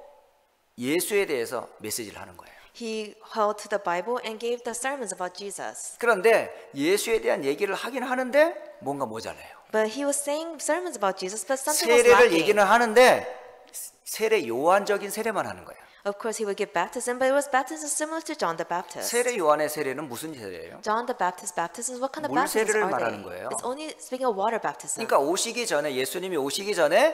예수에 대해서 메시지를 하는 거예요. He held to the Bible and gave the sermons about Jesus. 그런데 예수에 대한 얘기를 하긴 하는데 뭔가 모자라요. But he was saying sermons about Jesus, but something was 세례를 lacking. 얘기는 하는데 세례 요한적인 세례만 하는 거예요. Of course, he would give baptism, but it was baptism similar to John the Baptist. 세례 요한의 세례는 무슨 세례예요? John the Baptist baptisms, what kind of 물 baptisms 세례를 are 말하는 they? 거예요. It's only speaking of water baptism. 그러니까 예수님이 오시기 전에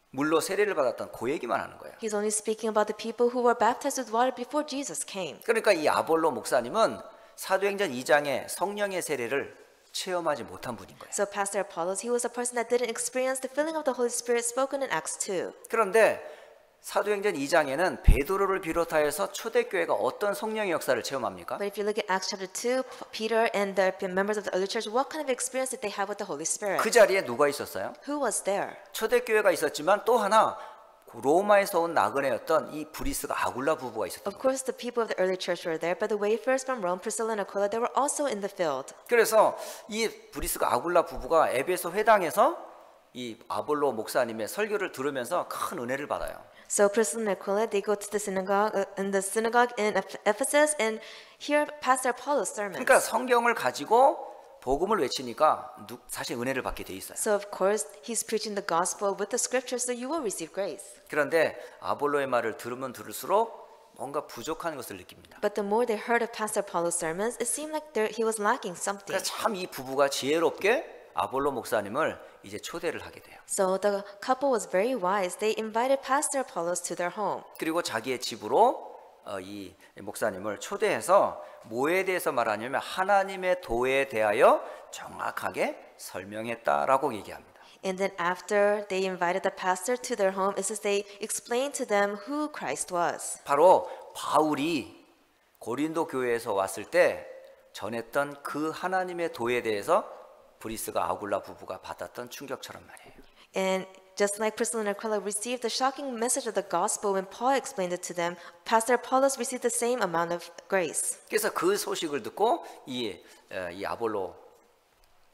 물로 세례를 받았던 그 얘기만 하는 거예요. He's only speaking about the people who were baptized with water before Jesus came. 그러니까 이 아볼로 목사님은 사도행전 2장의 성령의 세례를 체험하지 못한 분인 거예요. So Pastor Apollos, he was a person that didn't experience the filling of the Holy Spirit spoken in Acts 2. 그런데 사도행전 2장에는 베드로를 비롯하여서 초대교회가 어떤 성령의 역사를 체험합니까? But if you look at Acts chapter 2, Peter and the members of the early church, what kind of experience did they have with the Holy Spirit? 그 자리에 누가 있었어요? Who was there? 초대교회가 있었지만 또 하나 로마에서 온 나그네였던 이 브리스가 아굴라 부부가 있었던 Of 거예요. course, the people of the early church were there, but the wayfarers from Rome, Priscilla and Aquila, they were also in the field. 그래서 이 브리스가 아굴라 부부가 에베소 회당에서 이 아볼로 목사님의 설교를 들으면서 큰 은혜를 받아요. So Priscilla and Aquila, they go to the synagogue in Ephesus and hear Pastor Apollo's sermons. 그러니까 성경을 가지고 복음을 외치니까 사실 은혜를 받게 돼 있어요. So of course, he's preaching the gospel with the scriptures, so you will receive grace. 그런데 아볼로의 말을 들으면 들을수록 뭔가 부족한 것을 느낍니다. But the more they heard of Pastor Apollo's sermons, it seemed like he was lacking something. 그래서 참 이 부부가 지혜롭게 아볼로 목사님을 이제 초대를 하게 돼요. So the couple was very wise. They invited Pastor Apollos to their home. 그리고 자기의 집으로 이 목사님을 초대해서 뭐에 대해서 말하냐면 하나님의 도에 대하여 정확하게 설명했다라고 얘기합니다. And then after they invited the pastor to their home, it says they explained to them who Christ was. 바로 바울이 고린도 교회에서 왔을 때 전했던 그 하나님의 도에 대해서 브리스가 아굴라 부부가 받았던 충격처럼 말이에요. And just like Priscilla and Aquila received the shocking message of the gospel when Paul explained it to them, Pastor Apollos received the same amount of grace. 그래서 그 소식을 듣고 이 아볼로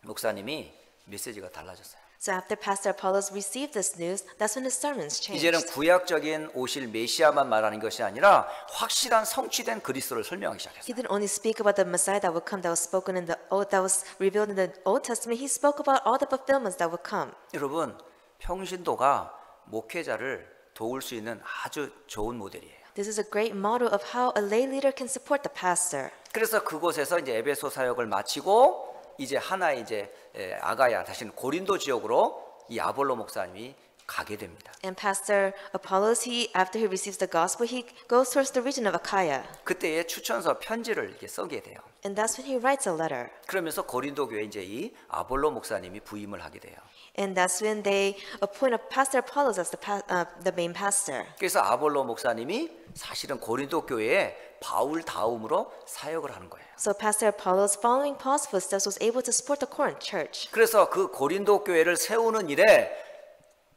목사님이 메시지가 달라졌어요. So after Pastor Apollos received this news, that's when his sermons changed. 이제는 구약적인 오실 메시아만 말하는 것이 아니라 확실한 성취된 그리스도를 설명하기 시작했어요. He didn't only speak about the Messiah that would come, that was spoken in the Old, that was revealed in the Old Testament. He spoke about all the fulfillments that would come. 여러분, 평신도가 목회자를 도울 수 있는 아주 좋은 모델이에요. This is a great model of how a lay leader can support the pastor. 그래서 그곳에서 이제 에베소 사역을 마치고 이제 하나의 이제 아가야 다시는 고린도 지역으로 이 아볼로 목사님이 가게 됩니다. And Pastor Apollos, after he receives the gospel, he goes towards the region of Achaia. 그때에 추천서 편지를 이렇게 쓰게 돼요. And that's when he writes a letter. 그러면서 고린도 교회 이제 이 아볼로 목사님이 부임을 하게 돼요. And that's when they appoint Pastor Apollos as the main pastor. 그래서 아볼로 목사님이 사실은 고린도 교회에 바울 다음으로 사역을 하는 거예요. So Pastor Apollos, following Paul's footsteps, was able to support the Corinth church. 그래서 그 고린도 교회를 세우는 일에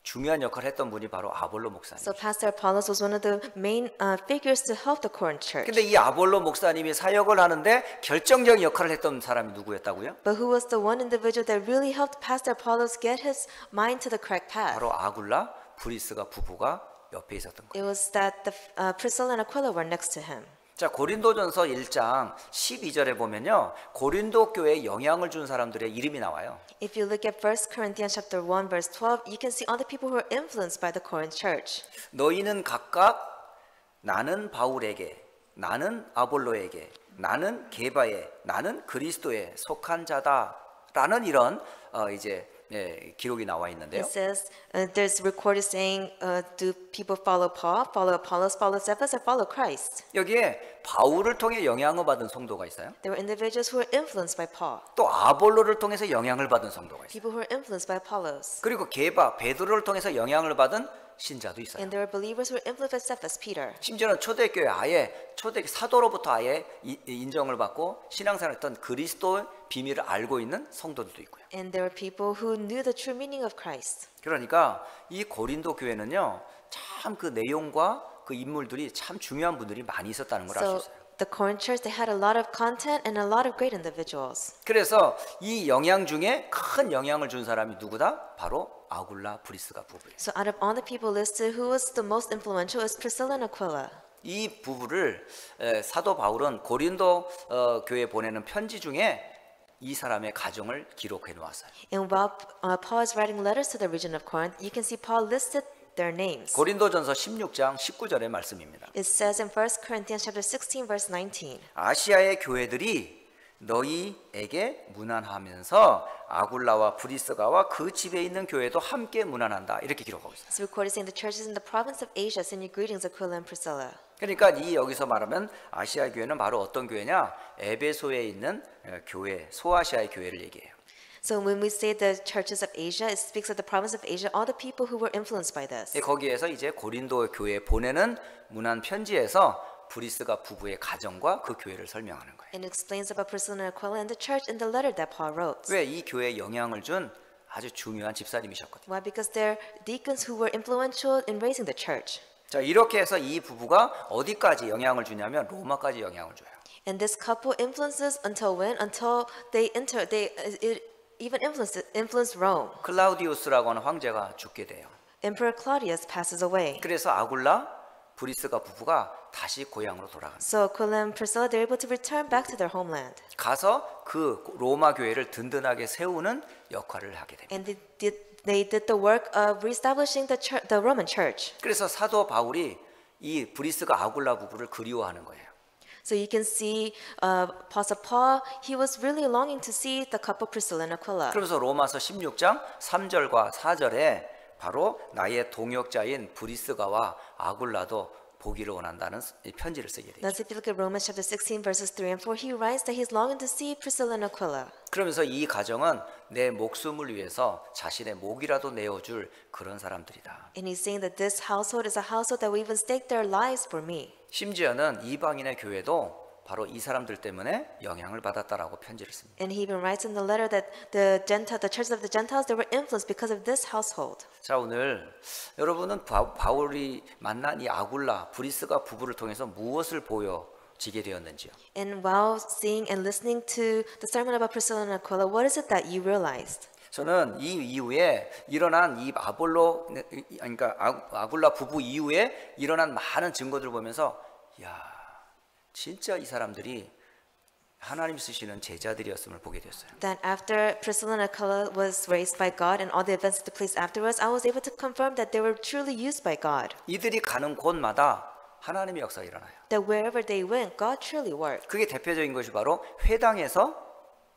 중요한 역할을 했던 분이 바로 아볼로 목사님. So Pastor Apollos was one of the main figures to help the Corinth church. 근데 이 아볼로 목사님이 사역을 하는데 결정적인 역할을 했던 사람이 누구였다고요? But who was the one individual that really helped Pastor Apollos get his mind to the correct path? 바로 아굴라 브리스가 부부가 옆에 있었던 거예요. It was that the Priscilla and Aquila were next to him. 자, 고린도전서 1장 12절에 보면요. 고린도 교회에 영향을 준 사람들의 이름이 나와요. If you look at 1 Corinthians chapter 1 verse 12, you can see all the people who were influenced by the Corinth church. 너희는 각각 나는 바울에게, 나는 아볼로에게, 나는 게바에, 나는 그리스도에 속한 자다라는 이런 이제 기록이 나와 있는데요. It says there's recorded saying, do people follow Paul, follow Apollos, follow Cephas, or follow Christ? 여기에 바울을 통해 영향을 받은 성도가 있어요. There were individuals who were influenced by Paul, 또 아볼로를 통해서 영향을 받은 성도가 있어요. people who were influenced by Apollos, 그리고 게바, 베드로를 통해서 영향을 받은 신자도 있어요. and there were believers who were influenced by Cephas, Peter. 심지어는 초대교회 아예 초대 사도로부터 아예 인정을 받고 신앙생활했던 그리스도의 비밀을 알고 있는 성도들도 있고요. And there were people who knew the true meaning of Christ. 그러니까 이 고린도 교회는요, 참 그 내용과 그 인물들이 참 중요한 분들이 많이 있었다는 걸 알 수 So 있어요. the Corinth church, they had a lot of content and a lot of great individuals. 그래서 이 영향 중에 큰 영향을 준 사람이 누구다? 바로 아굴라 브리스가 부부예요. So out of all the people listed, who was the most influential is Priscilla and Aquila. 이 부부를 사도 바울은 고린도 교회에 보내는 편지 중에 이 사람의 가정을 기록해 놓았어요. And while Paul is writing letters to the region of Corinth, you can see Paul listed their names. 고린도전서 16장 19절의 말씀입니다. It says in 1 Corinthians chapter 16 verse 19. 아시아의 교회들이 너희에게 문안하면서 아굴라와 브리스가와 그 집에 있는 교회도 함께 문안한다. 이렇게 기록하고 있어요. It's recorded saying the churches in the province of Asia send you greetings, Aquila and Priscilla. 그러니까 이 여기서 말하면 아시아 교회는 바로 어떤 교회냐? 에베소에 있는 교회, 소아시아의 교회를 얘기해요. So when we say the churches of Asia, it speaks of the province of Asia, all the people who were influenced by this. 거기에서 이제 고린도 교회에 보내는 문안 편지에서 브리스가 부부의 가정과 그 교회를 설명하는 거예요. And explains about Priscilla and Aquila and the church in the letter that Paul wrote. 왜 이 교회에 영향을 준 아주 중요한 집사님이셨거든요. Why? Because they're deacons who were influential in raising the church. 자, 이렇게 해서 이 부부가 어디까지 영향을 주냐면 로마까지 영향을 줘요. And this couple influences until when? Until they enter. even influenced Rome. 클라우디우스라고 하는 황제가 죽게 돼요. Emperor Claudius passes away. 그래서 아굴라 브리스가 부부가 다시 고향으로 돌아갑니다. So Aquila and Priscilla, they're able to return back to their homeland. 가서 그 로마 교회를 든든하게 세우는 역할을 하게 됩니다. And they did the work of reestablishing the Roman church. 그래서 사도 바울이 이 브리스가 아굴라 부부를 그리워하는 거예요. So you can see Apostle Paul, he was really longing to see the couple Priscilla and Aquila. 그러면서 로마서 16장 3절과 4절에 바로 나의 동역자인 브리스가와 아굴라도 보기를 원한다는 편지를 쓰게 돼요. That's if you look at Romans chapter 16 verses 3 and 4, he writes that he's longing to see Priscilla and Aquila. 그러면서 이 가정은 내 목숨을 위해서 자신의 목이라도 내어줄 그런 사람들이다. And he's saying that this household is a household that will even stake their lives for me. 심지어는 이방인의 교회도 바로 이 사람들 때문에 영향을 받았다라고 편지를 씁니다. And he even writes in the letter that the churches of the Gentiles, they were influenced because of this household. 자, 오늘 여러분은 바울이 만난 이 아굴라 브리스가 부부를 통해서 무엇을 보여지게 되었는지요? And while seeing and listening to the sermon about Priscilla and Aquila, what is it that you realized? 저는 이 이후에 일어난 이 그러니까 아굴라 부부 이후에 일어난 많은 증거들을 보면서 야, 진짜 이 사람들이 하나님 쓰시는 제자들이었음을 보게 됐어요. That after Priscilla and Aquila was raised by God and all the events that took place afterwards, I was able to confirm that they were truly used by God. 이들이 가는 곳마다 하나님의 역사가 일어나요. That wherever they went, God truly worked. 그게 대표적인 것이 바로 회당에서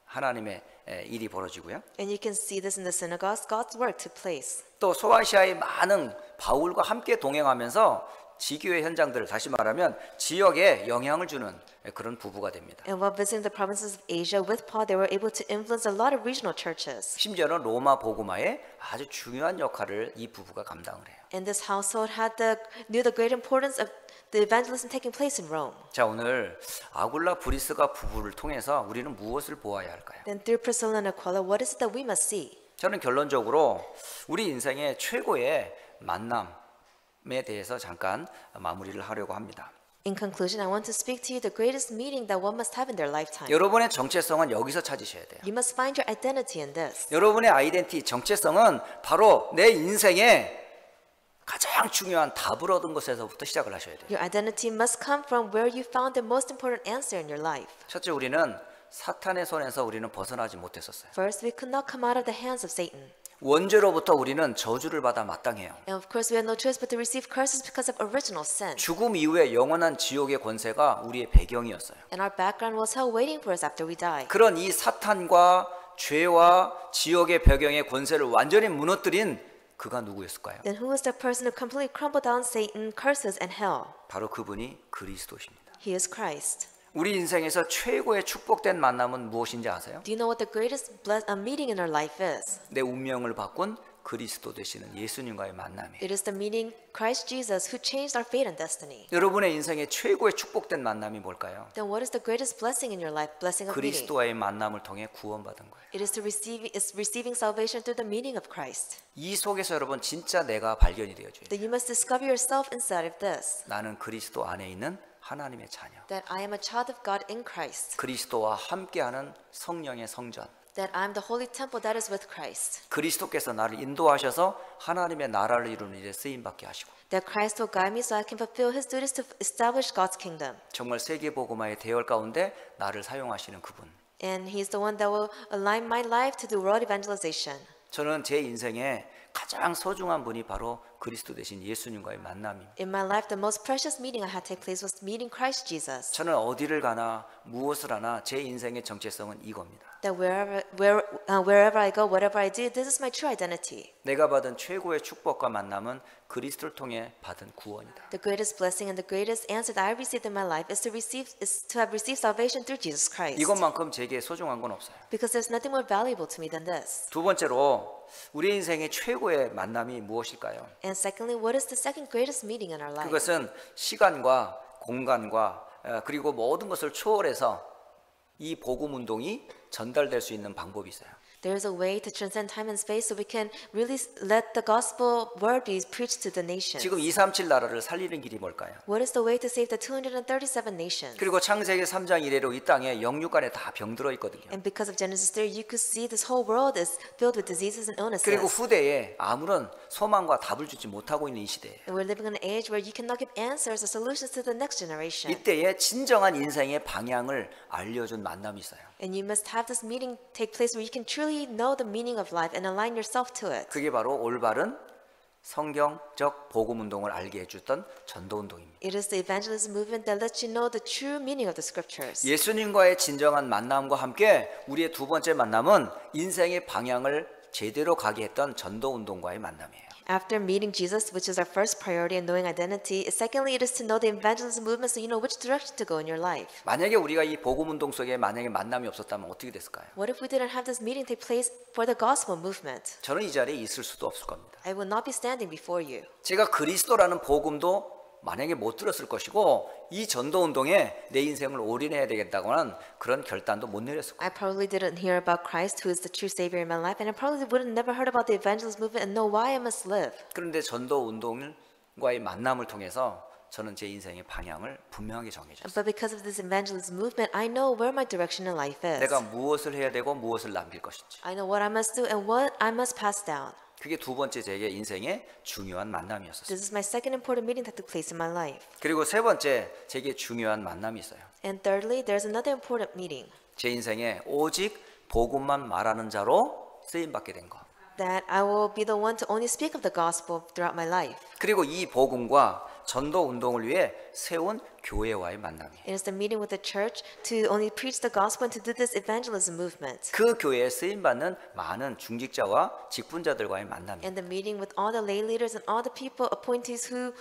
하나님의 일이 벌어지고요. And you can see this in the synagogues, God's work took place. 또 소아시아의 많은 바울과 함께 동행하면서 지교의 현장들을 다시 말하면 지역에 영향을 주는 그런 부부가 됩니다. And while visiting the provinces of Asia with Paul, they were able to influence a lot of regional churches. 심지어는 로마 복음화에 아주 중요한 역할을 이 부부가 감당을 해요. And this household knew the great importance of the evangelism taking place in Rome. 자, 오늘 아굴라 브리스가 부부를 통해서 우리는 무엇을 보아야 할까요? Then through Priscilla and Aquila, what is it that we must see? 저는 결론적으로 우리 인생의 최고의 만남에 대해서 잠깐 마무리를 하려고 합니다. In conclusion, I want to speak to you the greatest meeting that one must have in their lifetime. 여러분의 정체성은 여기서 찾으셔야 돼요. You must find your identity in this. 여러분의 아이덴티티, 정체성은 바로 내 인생의 가장 중요한 답을 얻은 것에서부터 시작을 하셔야 돼요. Your identity must come from where you found the most important answer in your life. 첫째, 우리는 사탄의 손에서 우리는 벗어나지 못했었어요. First, we could not come out of the hands of Satan. 원죄로부터 우리는 저주를 받아 마땅해요. And of course, we had no choice but to receive curses because of original sin. 죽음 이후에 영원한 지옥의 권세가 우리의 배경이었어요. And our background was hell waiting for us after we died. 그런 이 사탄과 죄와 지옥의 배경의 권세를 완전히 무너뜨린 그가 누구였을까요? Then who is the person who completely crumbled down Satan, curses, and hell? 바로 그분이 그리스도십니다. He is Christ. 우리 인생에서 최고의 축복된 만남은 무엇인지 아세요? Do you know what the greatest meeting in our life is? 내 운명을 바꾼 그리스도 되시는 예수님과의 만남이에요. It is the meeting Christ Jesus who changed our fate and destiny. 여러분의 인생의 최고의 축복된 만남이 뭘까요? Then what is the greatest blessing in your life? Blessing of meeting. 그리스도와의 만남을 통해 구원받은 거예요. It is receiving salvation through the meeting of Christ. 이 속에서 여러분 진짜 내가 발견이 되어줘요. That you must discover yourself inside of this. 나는 그리스도 안에 있는 하나님의 자녀. That I am a child of God in Christ. 그리스도와 함께하는 성령의 성전. That I am the holy temple that is with Christ. 그리스도께서 나를 인도하셔서 하나님의 나라를 이루는 일에 쓰임받게 하시고 That Christ will guide me so I can fulfill His duties to establish God's kingdom. 정말 세계복음화의 대열 가운데 나를 사용하시는 그분. And He's the one that will align my life to do world evangelization. 저는 제 인생에 가장 소중한 분이 바로 그리스도 되신 예수님과의 만남입니다. In my life, the most precious meeting I had take place was meeting Christ Jesus. 저는 어디를 가나 무엇을 하나 제 인생의 정체성은 이겁니다. That wherever I go, whatever I do, this is my true identity. 내가 받은 최고의 축복과 만남은 그리스도를 통해 받은 구원이다. The greatest blessing and the greatest answer that I received in my life is to have received salvation through Jesus Christ. 이것만큼 제게 소중한 건 없어요. Because there's nothing more valuable to me than this. 두 번째로 우리 인생의 최고의 만남이 무엇일까요? And secondly, what is the second greatest meeting in our life? 그것은 시간과 공간과 그리고 모든 것을 초월해서 이 복음 운동이 전달될 수 있는 방법이 있어요. There is a way to transcend time and space so we can really let the gospel word be preached to the nations. 지금 237 나라를 살리는 길이 뭘까요? What is the way to save the 237 nations? 그리고 창세기 3장 이래로 이 땅에 영육간에 다 병들어 있거든요. And because of Genesis 3, you could see this whole world is filled with diseases and illnesses. 그리고 후대에 아무런 소망과 답을 주지 못하고 있는 이 시대에 And we're living in an age where you cannot give answers or solutions to the next generation. 이때에 진정한 인생의 방향을 알려준 만남이 있어요. And you must have this meeting take place where you can truly know the meaning of life and align yourself to it. 그게 바로 올바른 성경적 복음 운동을 알게 해줬던 전도 운동입니다. It is the evangelism movement that lets you know the true meaning of the scriptures. 예수님과의 진정한 만남과 함께 우리의 두 번째 만남은 인생의 방향을 제대로 가게 했던 전도 운동과의 만남이에요. After meeting Jesus, which is our first priority and knowing identity, secondly, it is to know the evangelism movement so you know which direction to go in your life. 만약에 우리가 이 복음 운동 속에 만약에 만남이 없었다면 어떻게 됐을까요? What if we didn't have this meeting take place for the gospel movement? 저는 이 자리에 있을 수도 없을 겁니다. I will not be standing before you. 제가 그리스도라는 복음도 만약에 못 들었을 것이고 이 전도 운동에 내 인생을 올인해야 되겠다고 하는 그런 결단도 못 내렸을 거예요. I probably didn't hear about Christ, who is the true Savior in my life, and I probably would have never heard about the evangelist movement and know why I must live. 그런데 전도 운동과의 만남을 통해서 저는 제 인생의 방향을 분명하게 정해졌어요. But because of this evangelism movement, I know where my direction in life is. 내가 무엇을 해야 되고 무엇을 남길 것인지. I know what I must do and what I must pass down. 그게 두 번째 제게 인생의 중요한 만남이었어요. This is my second important meeting that took place in my life. 그리고 세 번째 제게 중요한 만남이 있어요. And thirdly, there's another important meeting. 제 인생에 오직 복음만 말하는 자로 쓰임 받게 된 것. That I will be the one to only speak of the gospel throughout my life. 그리고 이 복음과 전도 운동을 위해 세운 교회와의 만남이에요. It is the meeting with the church to only preach the gospel and to do this evangelism movement. 그 교회에 쓰임 받는 많은 중직자와 직분자들과의 만남이에요. And the meeting with all the lay leaders and all the people appointees who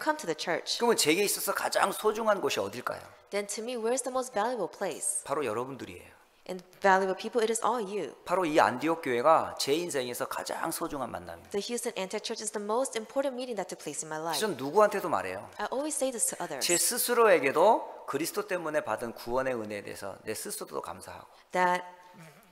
come to the church. 그러면 제게 있어서 가장 소중한 곳이 어딜까요? Then to me, where's the most valuable place? 바로 여러분들이에요. And valuable people, it is all you. 바로 이 안디옥 교회가 제 인생에서 가장 소중한 만남입니다. The Houston Antioch Church is the most important meeting that took place in my life. 전 누구한테도 말해요. I always say this to others. 제 스스로에게도 그리스도 때문에 받은 구원의 은혜에 대해서 내 스스로도 감사하고 That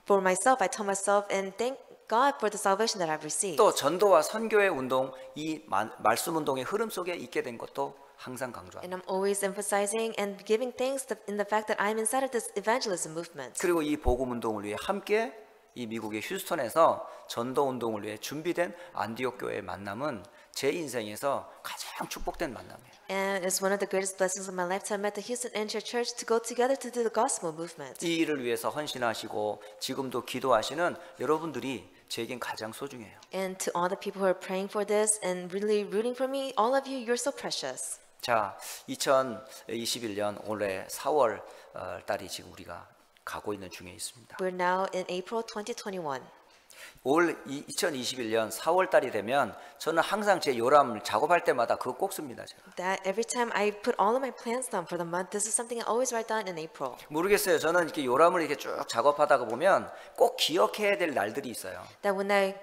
for myself, I tell myself and thank God for the salvation that I've received. 또 전도와 선교의 운동, 이 말씀 운동의 흐름 속에 있게 된 것도 항상 강조합니다. And I'm always emphasizing and giving thanks in the fact that I'm inside of this evangelism movement. 그리고 이 복음 운동을 위해 함께 이 미국의 휴스턴에서 전도 운동을 위해 준비된 안디옥 교회의 만남은 제 인생에서 가장 축복된 만남이에요. And it's one of the greatest blessings of my life to have met the Houston Antioch Church to go together to do the gospel movement. 이 일을 위해서 헌신하시고 지금도 기도하시는 여러분들이 제겐 가장 소중해요. And to all the people who are praying for this and really rooting for me, all of you, you're so precious. 자, 2021년 올해 4월 달이 지금 우리가 가고 있는 중에 있습니다. We're now in April 2021. 올 2021년 4월 달이 되면 저는 항상 제 요람을 작업할 때마다 그거 꼭 씁니다. 제가. That every time I put all of my plans down for the month, this is something I always write down in April. 모르겠어요. 저는 이렇게 요람을 이렇게 쭉 작업하다가 보면 꼭 기억해야 될 날들이 있어요. That when I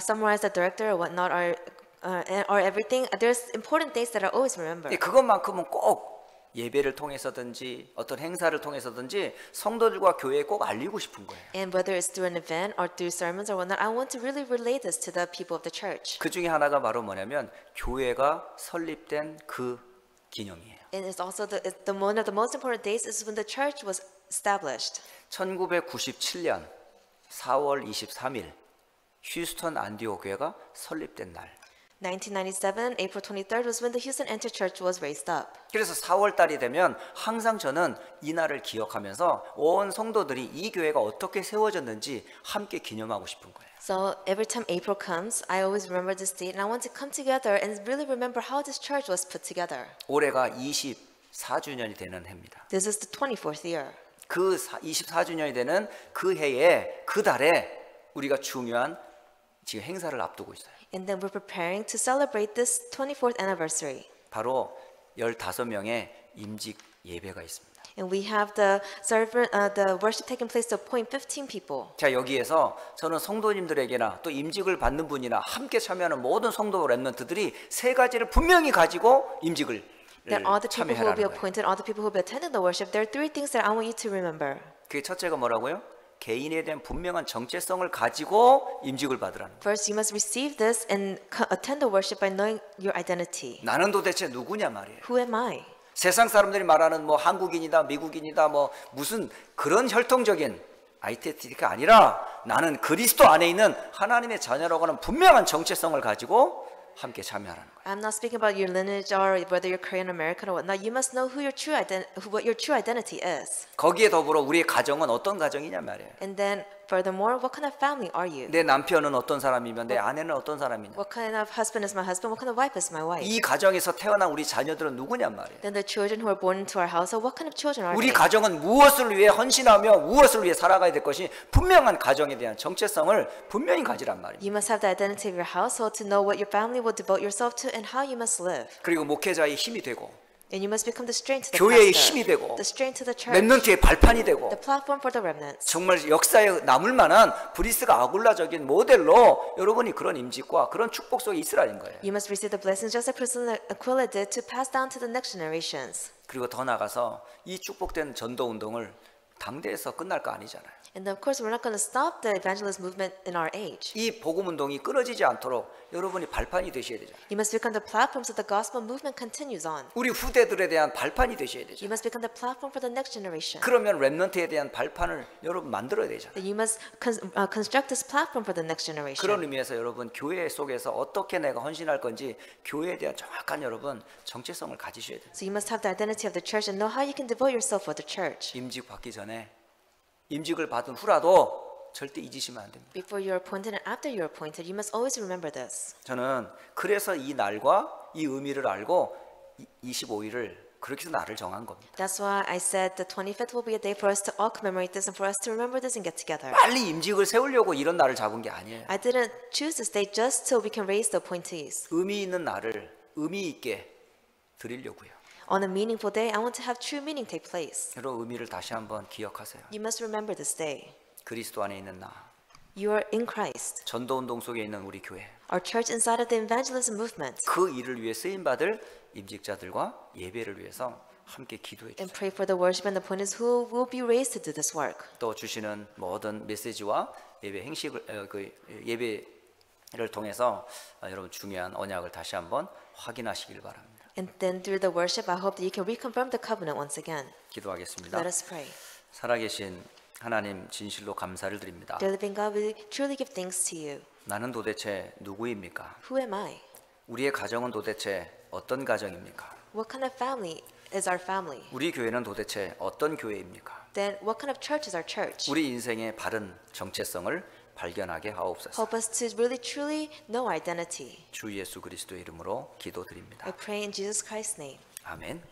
summarize the director or whatnot or everything, there's important dates that I always remember. 그것만큼은 꼭 예배를 통해서든지 어떤 행사를 통해서든지 성도들과 교회에 꼭 알리고 싶은 거예요. And whether it's through an event or through sermons or whatnot, I want to really relay this to the people of the church. 그 중에 하나가 바로 뭐냐면 교회가 설립된 그 기념이에요. And it's also one of the most important days is when the church was established. 1997년 4월 23일 휴스턴 안디옥 교회가 설립된 날. 1997, April 23rd was when the Houston Antioch Church was raised up. 그래서 4월 달이 되면 항상 저는 이 날을 기억하면서 온 성도들이 이 교회가 어떻게 세워졌는지 함께 기념하고 싶은 거예요. So every time April comes, I always remember this date and I want to come together and really remember how this church was put together. 올해가 24주년이 되는 해입니다. This is the 24th year. 그 24주년이 되는 그 해에 그 달에 우리가 중요한 지금 행사를 앞두고 있어요. And then we're preparing to celebrate this 24th anniversary. 바로 15명의 임직 예배가 있습니다. And we have the worship taking place to appoint 15 people. 자, 여기에서 저는 성도님들에게나 또 임직을 받는 분이나 함께 참여하는 모든 성도 렘넌트들이 세 가지를 분명히 가지고 임직을 That all the people who will 참여하라는 be 거예요. appointed, all the people who will be attending the worship, there are three things that I want you to remember. 그게 첫째가 뭐라고요? 개인에 대한 분명한 정체성을 가지고 임직을 받으라는 거예요. First, you must receive this and attend the worship by knowing your identity. 나는 도대체 누구냐 말이에요. Who am I? 세상 사람들이 말하는 뭐 한국인이다, 미국인이다, 뭐 무슨 그런 혈통적인 아이덴티티가 아니라 나는 그리스도 안에 있는 하나님의 자녀라고 하는 분명한 정체성을 가지고 함께 참여하라는 거예요. I'm not speaking about your lineage or whether you're Korean American or whatnot. You must know who what your true identity is. 거기에 더불어 우리의 가정은 어떤 가정이냐 말이에요. And then, furthermore, what kind of family are you? 내 남편은 어떤 사람이면 내 아내는 어떤 사람이냐. What kind of husband is my husband? What kind of wife is my wife? 이 가정에서 태어난 우리 자녀들은 누구냐 말이에요. Then the children who are born into our household, what kind of children are 우리 they? 가정은 무엇을 위해 헌신하며 무엇을 위해 살아가야 될 것이 분명한 가정에 대한 정체성을 분명히 가지란 말이에요. You must have the identity of your household to know what your family will devote yourself to and how you must live. 그리고 목회자의 힘이 되고 And you must become the strength to the 교회의 pastor, 힘이 되고 the strength to the church, 렘넌트의 발판이 되고 the platform for the remnants. 정말 역사에 남을 만한 브리스가 아굴라적인 모델로 여러분이 그런 임직과 그런 축복 속에 있으라는 거예요. You must receive the blessings just like Priscilla Aquila did to pass down to the next generations. 그리고 더 나가서 이 축복된 전도 운동을 당대에서 끝날 거 아니잖아요. And of course, we're not going to stop the evangelist movement in our age. 이 복음 운동이 끊어지지 않도록 여러분이 발판이 되셔야 되잖아요. You must become the platform so the gospel movement continues on. 우리 후대들에 대한 발판이 되셔야 되죠. You must become the platform for the next generation. 그러면 렘넌트에 대한 발판을 여러분 만들어야 되잖아요. Then you must construct this platform for the next generation. 그런 의미에서 여러분 교회 속에서 어떻게 내가 헌신할 건지 교회에 대한 정확한 여러분 정체성을 가지셔야 돼요. So you must have the identity of the church and know how you can devote yourself for the church. 임직 받기 전에 임직을 받은 후라도 절대 잊으시면 안 됩니다. Before you're appointed and after you're appointed, you must always remember this. 저는 그래서 이 날과 이 의미를 알고 25일을 그렇게 해서 날을 정한 겁니다. That's why I said the 25th will be a day for us to all commemorate this and for us to remember this and get together. 빨리 임직을 세우려고 이런 날을 잡은 게 아니에요. I didn't choose this day just so we can raise the appointees. 의미 있는 날을 의미 있게 드리려고요. On a meaningful day, I want to have true meaning take place. 여러분 의미를 다시 한번 기억하세요. You must remember this day. 그리스도 안에 있는 나, You are in Christ. 전도 운동 속에 있는 우리 교회, Our church inside of the evangelism movement. 그 일을 위해 쓰임 받을 임직자들과 예배를 위해서 함께 기도해 And 주세요. pray for the worship and appointees who will be raised to do this work. 또 주시는 모든 메시지와 예배 행식을 예배를 통해서 여러분 중요한 언약을 다시 한번 확인하시길 바랍니다. And then through the worship, I hope that you can reconfirm the covenant once again. 기도하겠습니다. Let us pray. 살아계신 하나님 진실로 감사를 드립니다. Dear living God, we truly give thanks to you. 나는 도대체 누구입니까? Who am I? 우리의 가정은 도대체 어떤 가정입니까? What kind of family is our family? 우리 교회는 도대체 어떤 교회입니까? Then what kind of church is our church? 우리 인생의 바른 정체성을 발견하게 하옵소서. Help us to really truly know our identity. 주 예수 그리스도의 이름으로 기도드립니다. I pray in Jesus Christ's name. 아멘.